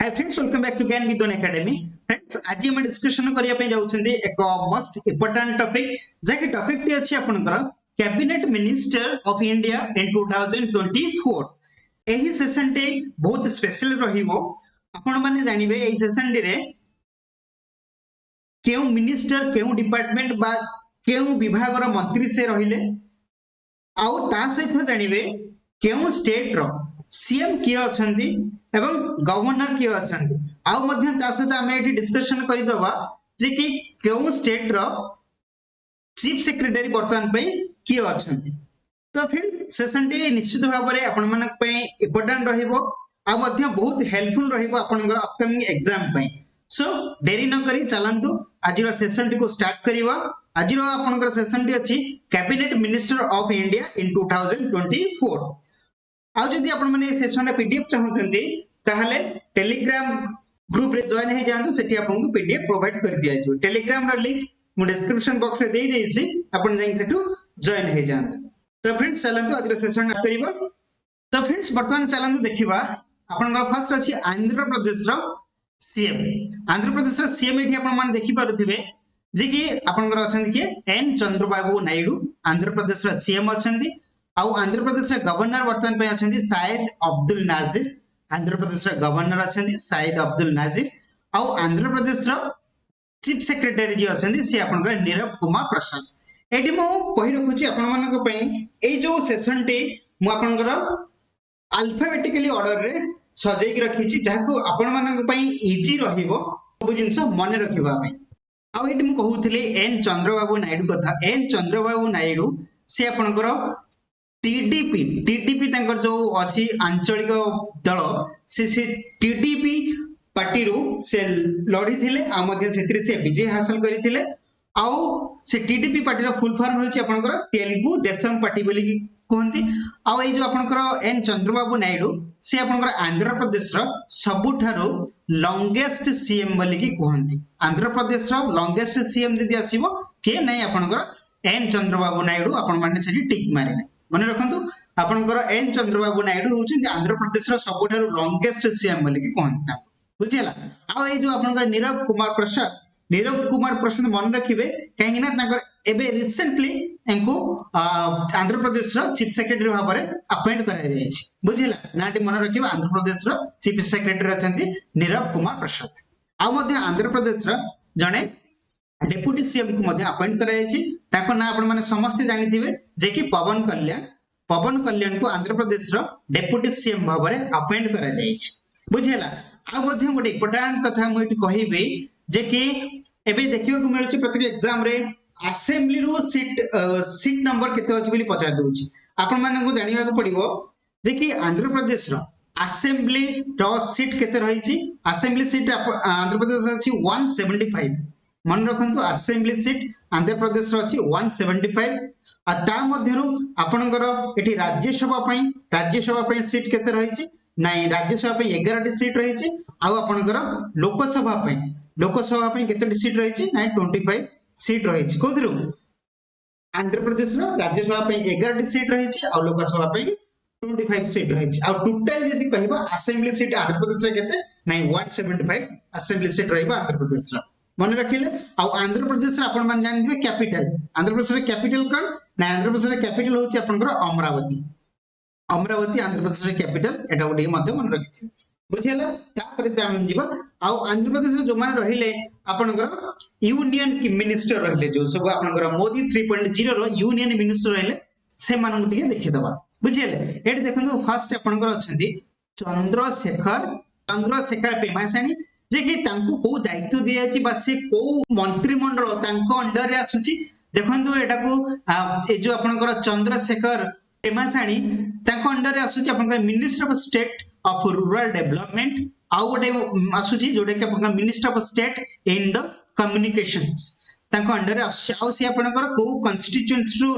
Hi friends, welcome back to Gyan Vigyan academy. Friends, आज हम discussion करिया पे जाउछन्ती एक मोस्ट इंपोर्टेंट टॉपिक जाके टॉपिक टी अछि आपनकर cabinet minister of India in 2024। एही सेशन टे बहुत स्पेशल रहिबो। आपण माने जानिबे एही सेशन रे केउ मिनिस्टर केउ डिपार्टमेंट बा केउ विभाग रो मंत्री से रहिले आउ ता सहित जानिबे केउ स्टेट रो सीएम किए अछंती एवं गवर्नर किए अछंती आउ मध्य ता सहित हम एठी डिस्कशन करि दबा जे कि केउ स्टेट रो चीफ सेक्रेटरी वर्तमान पे किए अछंती। तो फिर सेशन टी निश्चित भाव में आपण मानक पे इंपोर्टेंट रहिबो आ मध्य बहुत हेल्पफुल रहिबो आपनकर अपकमिंग एग्जाम पे। सो देरी न करी चलंतु आज रो सेशन टी को स्टार्ट करिवा। आज रो आपनकर सेशन टी अछि cabinet minister of India in 2024। आ जदि आपण माने सेशन रे पीडीएफ चाहउतंती ताहले टेलीग्राम ग्रुप रे जॉइन हे जांतु। सेठी आपन को पीडीएफ प्रोवाइड कर दिया जो टेलीग्राम रो लिंक मु डिस्क्रिप्शन बॉक्स रे दे देछि, आपण जाई सेठू जॉइन हे जांतु। तो फ्रेंड्स चलंतु आज रो सेशन करिबा। तो फ्रेंड्स वर्तमान चलंतु देखिबा आपण को फर्स्ट अछि आंध्र प्रदेश रो सीएम। आंध्र प्रदेश रो सीएम एठी आपण मान देखि पारुथिबे जे कि आपण को अछंती के एन चंद्रबाबू नायडू आंध्र प्रदेश रो सीएम अछंती। आउ आंध्र प्रदेश गवर्नर वर्तमान पे अछंती शायद अब्दुल नाजिर। आंध्र प्रदेश गवर्नर अछंती शायद अब्दुल नाजिर। आउ आंध्र प्रदेश चीफ सेक्रेटरी जी अछंती से आपनकर नीरव कुमार प्रसाद। एटी मु कहि रखुची आपण मानक पई ए जो सेशन टी मु आपनकर अल्फाबेटिकली ऑर्डर रे सजै के रखिची जाको आपण मानक पई इजी रहिबो सब जिंस मन रखिबा पई। आउ एटी मु कहउथिले एन चंद्रबाबू नायडू कथा। एन चंद्रबाबू नायडू से आपनकर टीडीपी तंकर जो अछि आंचलिक दल से टीडीपी पार्टी रू से लड़ी थिले आ मध्ये सेतिर से विजय हासिल करिथिले। आउ से टीडीपी पार्टी रो फुल फॉर्म होछि आपनकर तेलुगु देशम पार्टी बोली कहंती। आउ ए जो आपनकर एन चंद्रबाबू नायडू से आपनकर आंध्र प्रदेश रो सबुठारो लॉन्गेस्ट सीएम बोली कहंती। आंध्र प्रदेश रो लॉन्गेस्ट सीएम जदी आसीबो के नै आपनकर एन चंद्रबाबू नायडू आपण माने सेठी टिक मारिने मन रखंतु। आपनकर एन चंद्रबाबू नायडू होउछन आंध्र प्रदेश रो सबुठारो लॉन्गेस्ट सीएम बोली कहंता। बुझिला। आ ए जो आपनकर नीरव कुमार प्रसाद मन रखिबे काहेकि ना तांकर एबे रिसेंटली एंको आंध्र प्रदेश रो चीफ सेक्रेटरी भाबरे अपॉइंट करा जायछि। बुझिला। नाटी मन रखिबे आंध्र प्रदेश रो चीफ सेक्रेटरी अछंती नीरव कुमार प्रसाद। आ मध्ये आंध्र प्रदेश रो जणे डेप्यूटी सीएम को मध्ये अपॉइंट करा जायछि। ताको ना आपण माने समस्त जानिथिबे जे कि पवन कल्याण को आंध्र प्रदेश रो डेप्यूटी सीएम भाबरे अपॉइंट करा जायछि। बुझिला। आ मध्ये गोटे इंपोर्टेंट कथा मु एठी कहिबे जे कि एबे देखियो को मिलुछि प्रत्येक एग्जाम रे असेंबली रो सीट नंबर केते अछि बोली पचार दोछि। आपण माने को जानिबा को पड़िबो जे कि आंध्र प्रदेश रो असेंबली रो सीट केते रहिछि। असेंबली सीट आंध्र प्रदेश अछि 175। मन रखंतु असेंबली सीट आंध्र प्रदेश रो अछि 175। आ ता मध्यरु आपनकर एठी राज्यसभा पई सीट केते रहिछि नाही। राज्यसभा पे 11टी सीट रहिछि। आ आपनकर लोकसभा पे केते सीट रहिछि नाही 25 सीट रहिछि। कोथिरु आंध्र प्रदेश रो राज्यसभा पे 11टी सीट रहिछि आ लोकसभा पे 25 सीट रहिछि। आ टोटल यदि कहबा असेंबली सीट आंध्र प्रदेश रे केते नाही 175 असेंबली सीट रहबा आंध्र प्रदेश रो। मन रखिले। आ आंध्र प्रदेश रे आपण मान जानिथिबे कैपिटल आंध्र प्रदेश रे कैपिटल कोन ना आंध्र प्रदेश रे कैपिटल होछि आपनकर अमरावती। आंध्र प्रदेश रे कैपिटल एटा गोटे मध्य मन रखिथि। बुझिला। तापर हम जीवा आ आंध्र प्रदेश रे जो मान रहिले आपनकर यूनियन मिनिस्टर रहिले जो सब आपनकर मोदी 3.0 रो यूनियन मिनिस्टर रहिले से मान टिके देखि दबा। बुझिले। एठी देखंतु फर्स्ट आपनकर अछंती चंद्रशेखर पेमासानी जे कि तांको को दायित्व दिया छि बा से को मंत्रिमंडल तांको अंडर रे आसुची। देखंतु एटा को ए जो आपनकर चंद्रशेखर पेमासानी तांको अंडर रे आसुची आपनकर minister of state of rural development. आउ गोटे आसुची जोडे के आपनकर minister of state in the communications तांको अंडर रे आसुची। आउ से आपनकर को कॉन्स्टिट्यूएंसी रो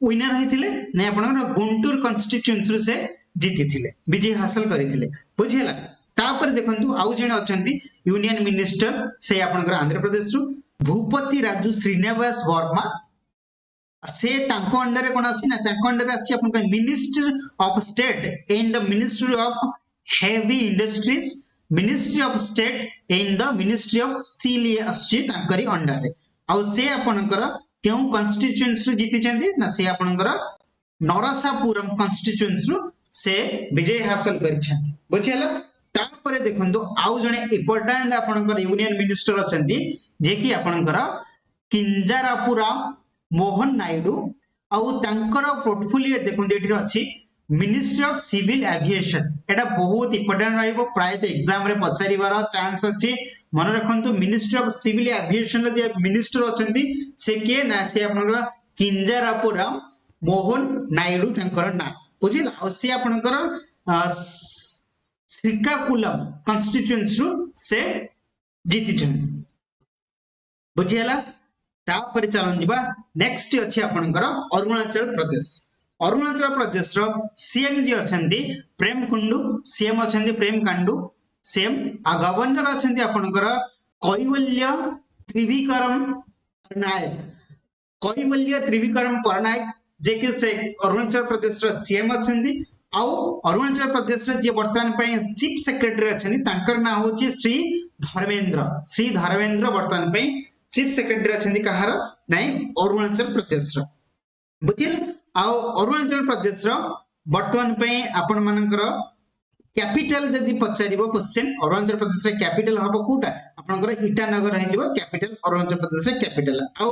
विनर हेतिले नै आपनकर गुंटूर कॉन्स्टिट्यूएंसी रो से जीतिथिले विजय हासिल करिथिले। बुझिला। तापर देखंतु आउ जने अछंती यूनियन मिनिस्टर से आपनकर आंध्र प्रदेश रो भूपति राजू श्रीनिवास वर्मा से तांको अंडर रे कोन आसी ना तांको अंडर रे आसी आपनकर minister of state in the ministry of heavy industries ministry of state in the ministry of seal आसुची तांकरी अंडर रे आउ से आपनकर केउ कॉन्स्टिट्यूएंसी जीति चंदी ना से आपनकर नरसापुरम कॉन्स्टिट्यूएंसी से विजय हासिल करिछन बुझियला तापरे देखंदो आउ जने इंपोर्टेंट आपनकर यूनियन मिनिस्टर अछंती जे कि आपनकर किंजारापुरा मोहन नायडू आउ तांकर पोर्टफोलियो देखंदो एठी अछि मिनिस्ट्री ऑफ सिविल एविएशन एटा बहुत इंपोर्टेंट रहइबो प्रायत एग्जाम रे पचारिबार चांस अछि मन रखंतु मिनिस्ट्री ऑफ सिविल एविएशन जे मिनिस्टर अछंती से के ना से आपनकर किंजारापुरा मोहन नायडू तांकर ना बुझिला आ से आपनकर श्रीकाकुलम कॉन्स्टिट्यूएंसी से जीतिछन बुझिला तापर चलन जिबा नेक्स्ट अछि आपनकर अरुणाचल प्रदेश रो सीएम जी अछंती प्रेम कुंडू सीएम अछंती प्रेम कांडू सीएम आ गवर्नर अछंती आपनकर कैवल्य त्रिविक्रम पटनायक जे कि से अरुणाचल प्रदेश रो सीएम अछंती आउ अरुणाचल प्रदेश रो जे वर्तमान पय चीफ सेक्रेटरी अछंती तांकर ना होची श्री धर्मेंद्र वर्तमान पय चीफ सेक्रेटरी अछंती कहार नाही अरुणाचल प्रदेश रो बुझिल आउ अरुणाचल प्रदेश रो वर्तमान पय आपण मानकर कैपिटल जदि पचारिबो क्वेश्चन अरुणाचल प्रदेश रे कैपिटल हबो कोटा आपनकर ईटानगर रहि जिवो कैपिटल अरुणाचल प्रदेश रे कैपिटल आउ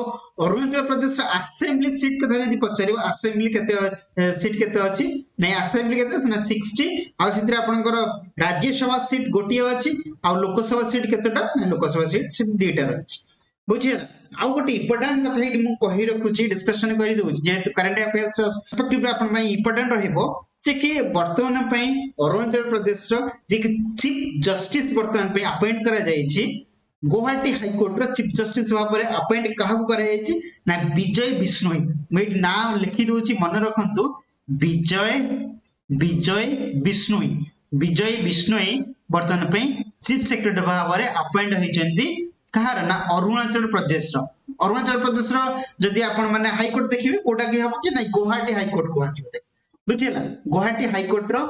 अरुणाचल प्रदेश रे असेंबली सीट कथा जदि पचारिबो असेंबली केते सीट केते अछि नै असेंबली केते ना 60 आउ सितरे आपनकर राज्यसभा सीट गोटी अछि आउ लोकसभा सीट केतेटा लोकसभा सीट दुईटा अछि बुझिया आउ गोटे इंपोर्टेंट कथा हे मु कहि रखुची डिस्कशन करि दउ जेतु करंट अफेयर्स पर्सपेक्टिव आपन में इंपोर्टेंट रहिबो जे कि वर्तमान पय अरुणाचल प्रदेश रो जे कि चीफ जस्टिस वर्तमान पय अपॉइंट करा जायछि गुवाहाटी हाई कोर्ट रो चीफ जस्टिस भाबरे अपॉइंट काहाकु करा जायछि ना विजय बिश्नोई मैं नाम लिखि दोछि मन रखंतु विजय बिश्नोई वर्तमान पय चीफ सेक्रेटरी भाबरे अपॉइंट होइचंती कहार ना अरुणाचल प्रदेश रो जदि आपण माने हाई कोर्ट देखिबे कोटा कि हबो कि नै गुवाहाटी हाई कोर्ट गुवाहाटी बुझिला गुवाहाटी हाई कोर्ट रो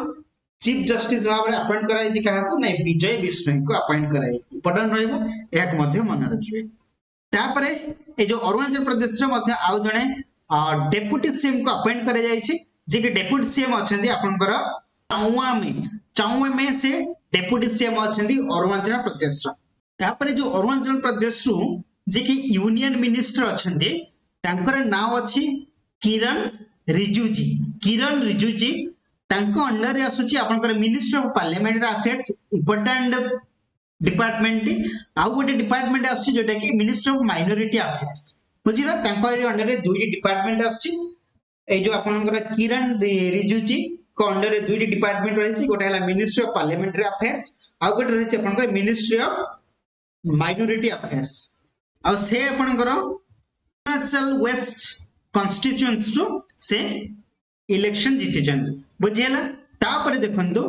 चीफ जस्टिस भाव रे अपॉइंट कराई थी काहाकू नै विजय बिश्नोई को अपॉइंट कराई इंपोर्टेंट रहइबो एक मध्य मन रखिबे तापरे ए जो अरुणाचल प्रदेश रे मध्य आउ जणे डेप्यूटी सीएम को अपॉइंट करा जाई छी जे कि डेप्यूटी सीएम अछंती आपनकर चाउमे से डेप्यूटी सीएम अछंती अरुणाचल प्रदेश रो तापरे जो अरुणाचल प्रदेश रु जे कि यूनियन मिनिस्टर अछंती तांकर नाम अछि किरण रिजुजी तांको अंडर रे आसुची आपनकर minister of parliamentary affairs important department आउ गोटे डिपार्टमेंट आसुची जोटा कि मिनिस्टर ऑफ माइनॉरिटी अफेयर्स बुझिला तांको अंडर रे दुईटी डिपार्टमेंट आसुची ए जो आपनकर किरण रिजुजी को अंडर रे दुईटी डिपार्टमेंट रहिछि गोटे हला मिनिस्ट्री ऑफ पार्लियामेंटरी अफेयर्स आउ गोटे रहिछि आपनकर मिनिस्ट्री ऑफ माइनॉरिटी अफेयर्स आ से आपनकर अरुणाचल वेस्ट कॉन्स्टिट्यूएंसी से इलेक्शन जीति जंद बुझियला तापरे देखंदो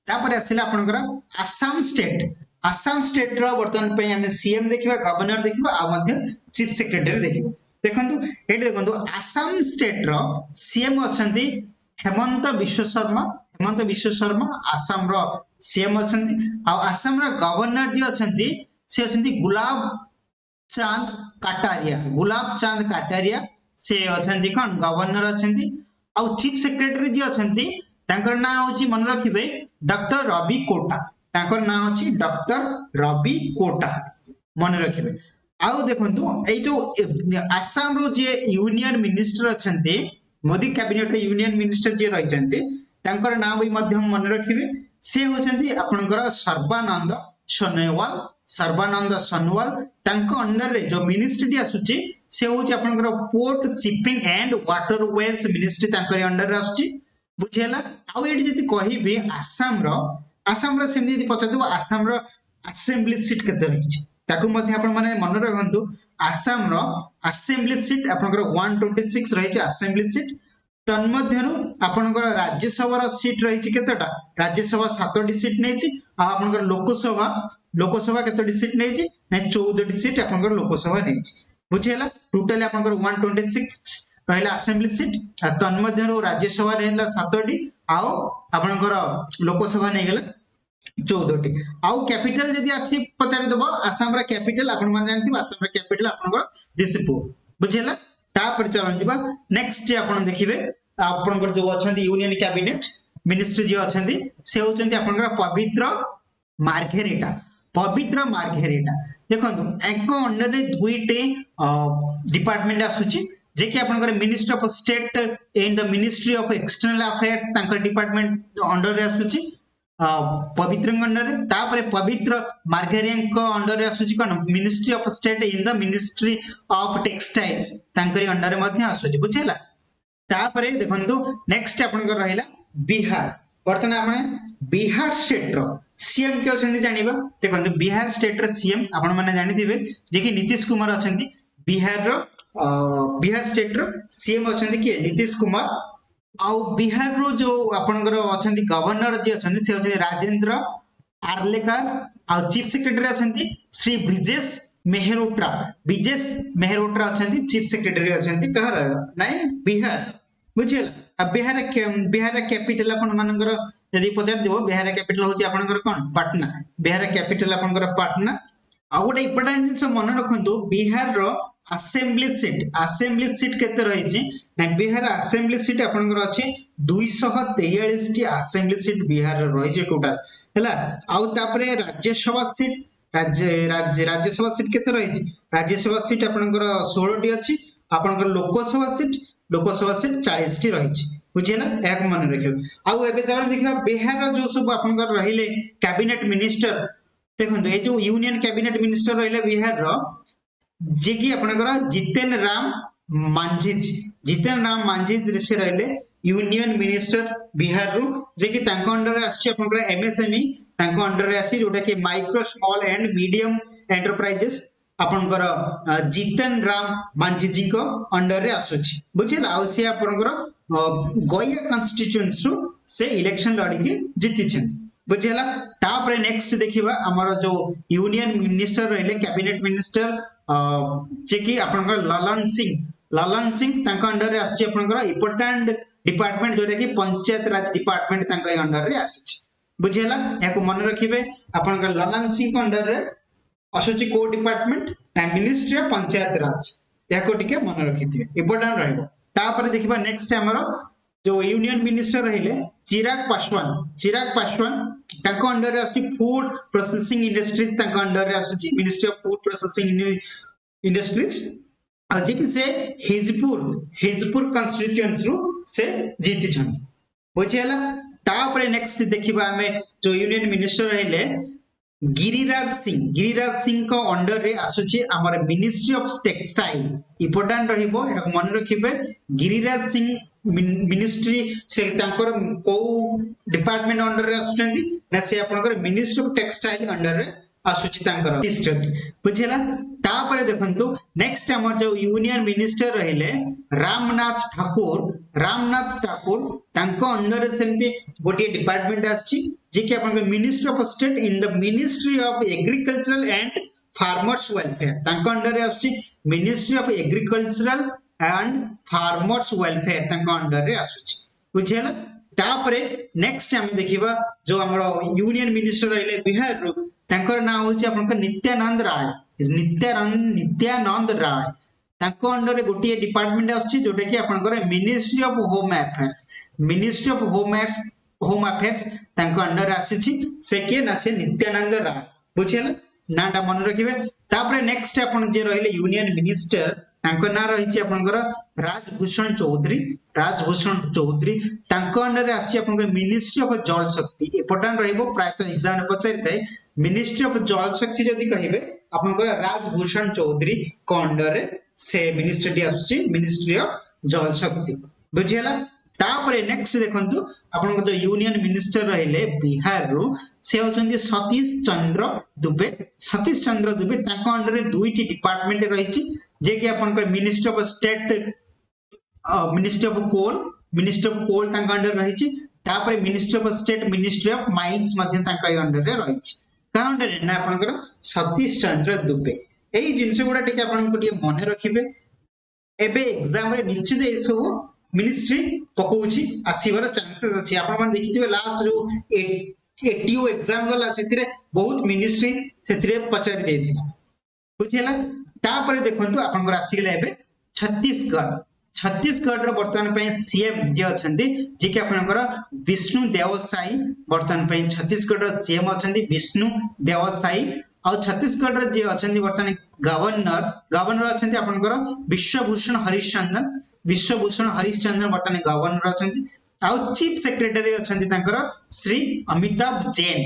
तापरे आसिला आपनकर आसाम स्टेट रो वर्तमान पे हम सीएम देखिबा गवर्नर देखिबा आ मध्य चीफ सेक्रेटरी देखिबा देखंदो एठी देखंदो आसाम स्टेट रो सीएम अछंती हेमंत विश्व शर्मा आसाम रो सीएम अछंती आ आसाम रो गवर्नर जे अछंती से अछंती गुलाब चांद काटारिया से अछंती कोन गवर्नर अछंती आ चीफ सेक्रेटरी जे अछंती तांकर नाम होची मन रखिबे डॉक्टर रवि कोटा तांकर नाम होची डॉक्टर रवि कोटा मन रखिबे आउ देखंतु ए जो आसाम रो जे यूनियन मिनिस्टर अछंती मोदी कैबिनेट रे यूनियन मिनिस्टर जे रहिचंती तांकर नाम भी मध्यम मन रखिबे से होचंती आपनकर सर्बानंद सोनोवाल तांको अंडर रे जो मिनिस्ट्री आसुची से होची आपनकर port shipping and waterways ministry तांकर अंडर रे आसुची बुझियला आउ एठी जति कहिबे आसाम रो सेमि जति पछादबो आसाम रो असेंबली सीट केते रहिछि ताकू मध्ये आपण माने मन रखंतु आसाम रो असेंबली सीट आपनकर 126 रहिछि असेंबली सीट तन्मध्यरु आपनकर राज्यसभा सीट रहिछि केतेटा राज्यसभा 7टी सीट नेछि आ आपनकर लोकसभा केतेटी सीट नेछि नै 14टी सीट आपनकर लोकसभा नेछि बुझियला टोटली आपनकर 126 रहला असेंबली सीट आ तन्मध्यरु राज्यसभा नेला 7टी आ आपनकर लोकसभा नै गेला 14टी आउ कैपिटल जदि अच्छी पचारि दबो आसाम रा कैपिटल आपण मान जानथि आसाम रा कैपिटल आपनकर दिसपुर बुझिला तापर चलन जिबा नेक्स्ट आपण देखिबे आपनकर जो अछंती यूनियन कैबिनेट मिनिस्टर जे अछंती से होचंती आपनकर पवित्र मार्घेरिटा देखंतु एको अंडर रे दुईटे डिपार्टमेंट आसुची जे कि आपनकर minister of state and the ministry of external affairs तांकर डिपार्टमेंट अंडर रे आसुची पवित्र अंडर रे तापरे पवित्र मार्घेरियन को अंडर रे आसुची कोन ministry of state in the ministry of textiles तांकरी अंडर रे मध्ये आसुची बुझेला तापरे देखंतु नेक्स्ट आपनकर रहिला बिहार वर्तमान आपण बिहार स्टेट रो सीएम के अछंती जानिबा देखंतु बिहार स्टेट रो सीएम आपण माने जानिथिबे जे कि नीतीश कुमार अछंती बिहार रो बिहार स्टेट रो सीएम अछंती के नीतीश कुमार आउ बिहार रो जो आपनकर अछंती गवर्नर जे अछंती से अछंती राजेंद्र आर्लेकर आउ चीफ सेक्रेटरी अछंती श्री ब्रिजेश मेहरोत्रा अछंती चीफ सेक्रेटरी अछंती कहर नाही बिहार बुझिला बिहार कैपिटल आपण मानकर यदि पचार देबो बिहार कैपिटल होची आपनकर कोन पटना बिहार कैपिटल आपनकर पटना आ गोटे इंपोर्टेंट जिंस मन रखंतु बिहार रो असेंबली सीट केते रहिची ना बिहार असेंबली सीट आपनकर अछि 243 टी असेंबली सीट बिहार रो रहिची टोटल हैला आउ तापरे राज्यसभा सीट केते रहिची राज्यसभा सीट आपनकर 16 टी अछि आपनकर लोकसभा सीट 40 टी रहिची बुझिला एक मन रखियो आउ एबे चला देखिबा बिहार रो जो सब आपनकर रहिले कैबिनेट मिनिस्टर देखंतु ए जो यूनियन कैबिनेट मिनिस्टर रहिले बिहार रो जे कि आपनकर जितेन राम मांझी से रहिले यूनियन मिनिस्टर बिहार रो जे कि तांको अंडर रे आछि आपनकर एमएसएमई तांको अंडर रे आछि जोटा कि micro small and medium enterprises आपनकर जितेन राम मांझी जी को अंडर रे आसुछि बुझिला आ से आपनकर गोया कॉन्स्टिट्यूएंसी रो से इलेक्शन लड़ी के जीति छथि बुझिला तापर नेक्स्ट देखिबा हमर जो यूनियन मिनिस्टर रहले कैबिनेट मिनिस्टर जे कि आपनकर ललन सिंह तांका अंडर रे आछि आपनकर इंपोर्टेंट डिपार्टमेंट जोटा कि पंचायत राज डिपार्टमेंट तांका अंडर रे आछि बुझिला याको मन रखिबे आपनकर ललन सिंह अंडर रे आसुची को डिपार्टमेंट ना मिनिस्ट्री ऑफ पंचायत राज याको टिके मन रखिथिए इंपोर्टेंट रहबो तापर देखिबा नेक्स्ट हमर जो यूनियन मिनिस्टर रहिले चिराग पासवान तांको अंडर रे आछि फूड प्रोसेसिंग इंडस्ट्रीज तांको अंडर रे आछि ministry of food processing industries आज कि से हिजपुर कॉन्स्टिट्यूएंसी रो से जीति छन बुझिला तापर नेक्स्ट देखिबा हमें जो यूनियन मिनिस्टर रहिले गिरिराज सिंह को अंडर रे आसुची हमर मिनिस्ट्री ऑफ टेक्सटाइल इंपोर्टेंट रहिबो एटा मन रखिबे गिरिराज सिंह मिनिस्ट्री से तांकर को डिपार्टमेंट अंडर रे आसुचंदी ना से आपनकर मिनिस्ट्री ऑफ टेक्सटाइल अंडर रे आसुची तांकर डिस्ट्रिक्ट बुझिला तापर देखंतु नेक्स्ट हमर जो यूनियन मिनिस्टर रहिले रामनाथ ठाकुर तांको अंडर रे सेमती गोटे डिपार्टमेंट आछि जे कि आपनकर ministry of state in the ministry of agricultural and farmers welfare तांको अंडर रे आछि ministry of agricultural and farmers welfare तांको अंडर रे आसुछि बुझिला तापरे नेक्स्ट हम देखिबा जो हमर यूनियन मिनिस्टर रहिले बिहार रो तांकर नाम होछि आपनकर नित्यानंद राय तांको अंडर रे गोटे डिपार्टमेंट आछि जोटा कि आपनकर मिनिस्ट्री ऑफ होम अफेयर्स तांको अंडर आसीछि से के ना से नित्यानंद राय बुझिला नाटा मन रखिबे तापरे नेक्स्ट आपन जे रहिले यूनियन मिनिस्टर तांको ना रहिछि आपनकर राजभूषण चौधरी तांको अंडर रे आसी आपनकर मिनिस्ट्री ऑफ जल शक्ति इंपोर्टेंट रहइबो प्रायत एग्जाम में पचारि थाए मिनिस्ट्री ऑफ जल शक्ति जदि कहिबे आपनकर राजभूषण चौधरी को अंडर रे से मिनिस्ट्री आसी मिनिस्ट्री ऑफ जल शक्ति बुझिला तापरे नेक्स्ट देखंतु आपन जो यूनियन मिनिस्टर रहिले बिहार रो से होचंदी सतीश चंद्र दुबे तांको अंडर रे दुईटी डिपार्टमेंट रहिछि जे कि आपन ministry of state ministry of coal तांको अंडर रहिछि तापरे ministry of state ministry of mines मध्ये तांको अंडर रे रहिछि काउंट रे ना आपन सतीश चंद्र दुबे एई जिंस गुडा टिके आपन को मन रखिबे एबे एग्जाम रे निश्चित ए सब मिनिस्ट्री पकोछि आसीबार चांसेस अछि आपण मन देखिथिबे लास्ट जो एटीओ एग्जाम गला से बहुत मिनिस्ट्री से पचारि देथिला बुझिला तापर देखंतु आपनकर आसीगला एबे छत्तीसगढ़ छत्तीसगढ़ रो वर्तमान पे सीएम जे अछंती जे कि आपनकर विष्णु देवसाई वर्तमान पे छत्तीसगढ़ रो सीएम अछंती विष्णु देवसाई आ छत्तीसगढ़ रो जे अछंती वर्तमान गवर्नर अछंती आपनकर विश्वभूषण हरिश्चंद्र वर्तमान गवर्नर अछंती आ चीफ सेक्रेटरी अछंती तांकर श्री अमिताभ जैन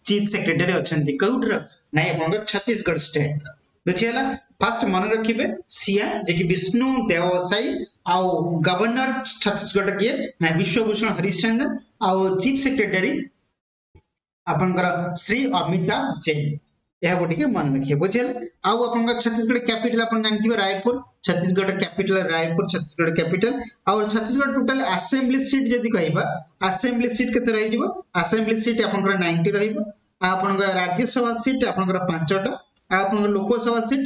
चीफ सेक्रेटरी अछंती कौटर नहीं आपनकर छत्तीसगढ़ स्टेट बुझिला फास्ट मन रखिबे सीएम जे कि विष्णु देवसाई आ गवर्नर छत्तीसगढ़ किए ना विश्वभूषण हरिश्चंद्र आ चीफ सेक्रेटरी आपनकर श्री अमिताभ जैन यह गोटे मन रखिए बुझिला आउ आपनकर छत्तीसगढ़ कैपिटल अपन जानथिबे रायपुर छत्तीसगढ़ कैपिटल रायपुर छत्तीसगढ़ कैपिटल और छत्तीसगढ़ टोटल असेंबली सीट जदी कहबा असेंबली सीट केते रहि जिवो असेंबली सीट आपनकर 90 रहिबो आपनकर राज्यसभा सीट आपनकर 5टा आपनकर लोकसभा सीट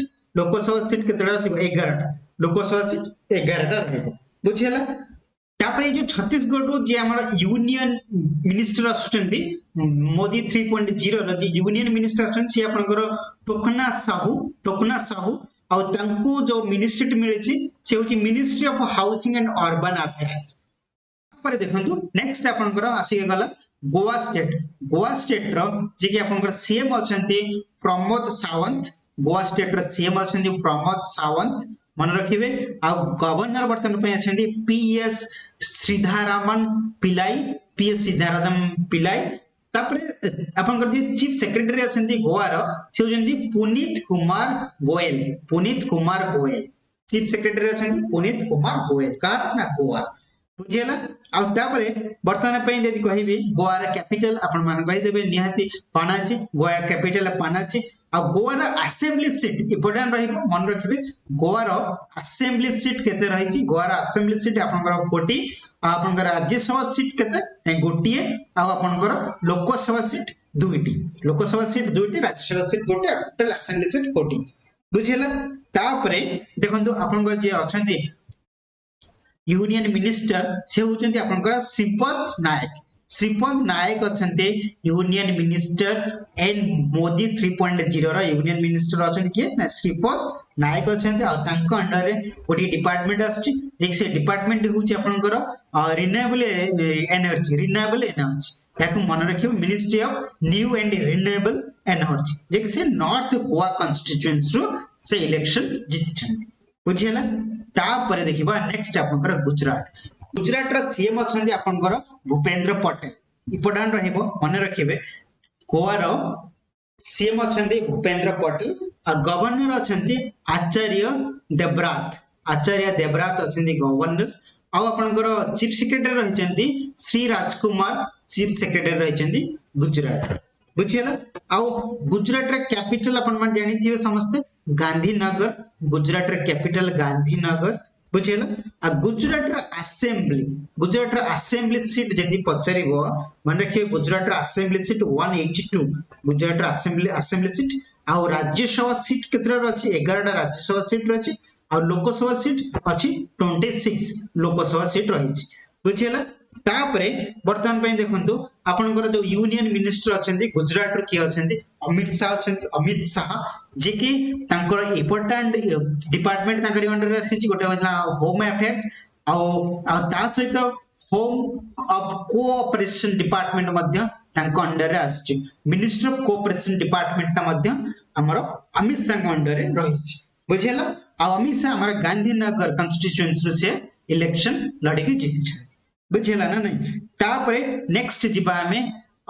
केतेटा आसीबो 11टा लोकसभा सीट 11टा रहिबो बुझिला तापर जो छत्तीसगढ़ रो जे हमर यूनियन मिनिस्टर असुचंती मोदी 3.0 रो जे यूनियन मिनिस्टर असुचंती से आपनकर टोकना साहू आ तांको जो मिनिस्ट्री मिलेछि से होची ministry of housing and urban affairs पर देखंतु नेक्स्ट आपनकर आसी गला गोवा स्टेट रो जे कि आपनकर सीएम अछंती प्रमोद सावंत गोवा स्टेट रो सीएम अछंती प्रमोद सावंत मन रखिबे आ गवर्नर वर्तमान पे अछंती पीएस श्रीधरामन पिलाई तापरे आपनकर जे चीफ सेक्रेटरी अछंती गोवा रो से होजंती पुनीत कुमार गोयल चीफ सेक्रेटरी अछंती पुनीत कुमार गोयल का ना गोवा बुझिला आ तापरे वर्तमान पे यदि कहिबे गोवा रा कैपिटल आपन मान कहि देबे निहाती पानाजी गोवा कैपिटल पानाजी आ गोवा रा असेंबली सीट इंपोर्टेंट रही मन रखिबे गोवा रा असेंबली सीट केते रही छी गोवा रा असेंबली सीट आपनकर 40 आपनकर राज्यसभा सीट केते गोटिए आ आपनकर लोकसभा सीट दुईटी राज्यसभा सीट गोटे टोटल असेंबली सीट 40 बुझिला तापरे देखंतु आपनकर जे अछंती यूनियन मिनिस्टर से होचंती आपनकर Shripad Naik अछंती union minister and Modi 3.0 रा यूनियन मिनिस्टर अछंती के ना श्रीपद नायक अछंती आ तांको अंडर रे ओडी डिपार्टमेंट आछी जे से डिपार्टमेंट होची आपनकर रिन्यूएबल एनर्जी याकु मन रखियो ministry of new and renewable energy जे से नॉर्थ गोवा कॉन्स्टिट्यूएंसी रो से इलेक्शन जीतिछंती बुझिला तापर देखिबा नेक्स्ट आपनकर गुजरात रा सीएम अछंती आपनकर भूपेंद्र पटेल इंपोर्टेंट रहइबो मन रखिबे गोवा रो सीएम अछंती भूपेंद्र पटेल आ गवर्नर अछंती आचार्य देवरात अछंती गवर्नर आ आपनकर chief secretary रहचंती Shri Rajkumar chief secretary रहचंती Gujarat बुझिला आ गुजरात रा कैपिटल अपन मन जानि थिबे समस्त गांधीनगर गुजरात रा कैपिटल गांधीनगर बुझिला आ गुजरात रा असेंबली सीट जदी पचारिबो मन रखियो गुजरात रा असेंबली सीट 182 गुजरात रा असेंबली सीट आ राज्यसभा सीट केतरा अछि 11 टा राज्यसभा सीट अछि आ लोकसभा सीट अछि 26 लोकसभा सीट रहिछि बुझिला तापरे वर्तमान पे देखंतु आपनकर जो यूनियन मिनिस्टर अछंती गुजरात रो के अछंती अमित शाह जे कि तांकर इंपोर्टेंट डिपार्टमेंट तांकर अंडर रे आसी गोटे होला होम अफेयर्स आ ता सहित होम ऑफ कोऑपरेशन डिपार्टमेंट मध्य तांको अंडर रे आसी मिनिस्टर ऑफ कोऑपरेशन डिपार्टमेंट ता मध्य हमर अमित शाह अंडर रे रहिछि बुझिला आ अमित शाह हमर गांधीनगर कॉन्स्टिट्यूएंसी से इलेक्शन लड़ी के जीति छ बुझिला ना नहीं तापरे नेक्स्ट जिबा में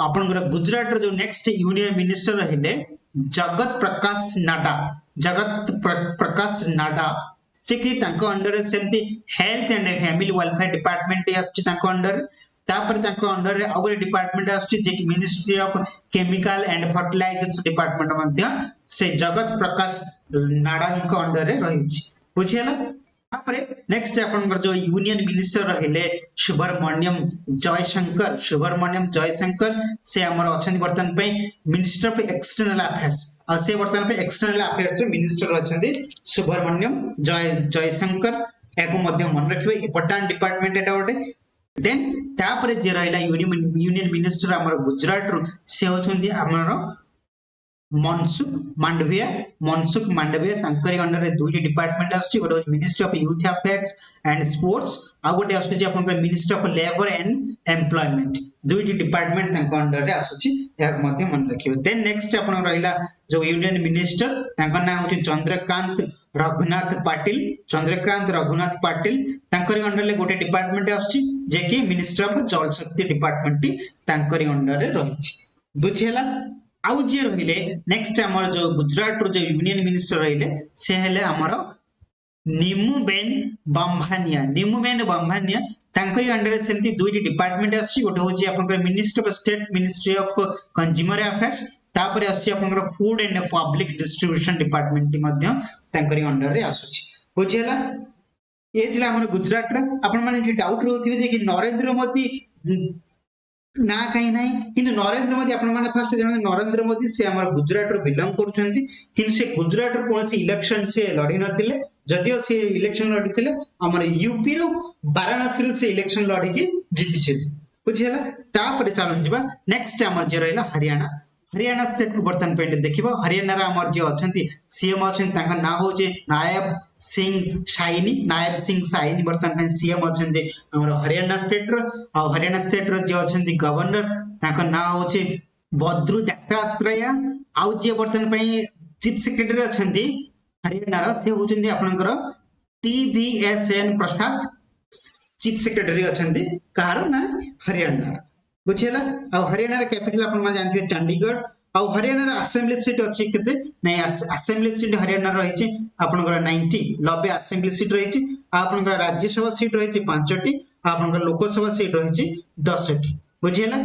आपनकर गुजरात रो जो नेक्स्ट यूनियन मिनिस्टर रहिले जगत प्रकाश नाडा से कि तांको अंडर सेमती health and family welfare department आछि तांको अंडर तापर तांको अंडर रे अगर डिपार्टमेंट आछि जे कि ministry of chemical and fertilisers department मध्य से जगत प्रकाश नाडा को अंडर रे रही छी बुझिला तापरे नेक्स्ट आपनकर जो यूनियन मिनिस्टर रहिले सुब्रमण्यम जयशंकर से हमर अछन वर्तमान पे मिनिस्टर ऑफ एक्सटर्नल अफेयर्स आ से वर्तमान पे एक्सटर्नल अफेयर्स मिनिस्टर अछंती सुब्रमण्यम जयशंकर एको मध्य मन रखिबे इंपोर्टेंट डिपार्टमेंट एटा ओटे देन तापर जे रहिला यूनियन मिनिस्टर हमर गुजरात रो से होछंदी हमर मनसुख मांडविया तांकरी अंडर रे दुईटी डिपार्टमेंट आछी गोटे ministry of youth affairs and sports आ गोटे आछी आपन ministry of labour and employment दुईटी डिपार्टमेंट तांको अंडर रे आछी या मध्ये मन रखियो देन नेक्स्ट आपन रहिला जो यूनियन मिनिस्टर तांको नाम होची चंद्रकांत रघुनाथ पाटिल तांकरी अंडर ले गोटे डिपार्टमेंट आछी जे कि मिनिस्ट्री ऑफ जल शक्ति डिपार्टमेंट तांकरी अंडर रे रहिछि बुझियला आउ जे रहिले नेक्स्ट हमर जो गुजरात रो जो यूनियन मिनिस्टर रहिले से हेले हमर निमुबेन बाम्भानिया तांकरी अंडर सेमती दुईटी डिपार्टमेंट आछि गोटे होची आपन ministry of state ministry of consumer affairs तापर आछि आपन food and public distribution department मध्ये तांकरी अंडर रे आछुछि बुझियला ये जिला हमर गुजरात रा आपन माने डाउट रहथिबे जे कि नरेंद्र मोदी ना कहीं नहीं किंतु नरेंद्र मोदी आपण माने फर्स्ट जन नरेंद्र मोदी से हमर गुजरात रो बिलोंग करछंती किंतु से गुजरात रो कोनसी इलेक्शन से लड़ी नथिले जदियो से इलेक्शन लड़ीथिले हमर यूपी रो वाराणसी रो से इलेक्शन लड़ी के जीति छै बुझियला तापर चलन जिबा नेक्स्ट हमर जे रहला हरियाणा स्टेट को बर्तन पे देखिबो हरियाणा रा हमर जे अछंती सीएम अछन ताका ना हो जे नायब सिंह साइनी बर्तन पे सीएम अछंती हमर हरियाणा स्टेट रो जे अछंती गवर्नर ताका ना हो जे बद्रु दत्तात्रेय आउ जे बर्तन पे चीफ सेक्रेटरी अछंती हरियाणा रा से होचंती आपनकर टीवीएसएन प्रसाद चीफ सेक्रेटरी अछंती कार ना हरियाणा बुझेला आ हरियाणा रा कैपिटल अपन मा जानथि चंडीगढ़ आ हरियाणा रा असेंबली सीट अछि केते नै असेंबली सीट हरियाणा रहिछि आपनकर 90 असेंबली सीट रहिछि आपनकर राज्यसभा सीट रहिछि 5टी आपनकर लोकसभा सीट रहिछि 10टी बुझेला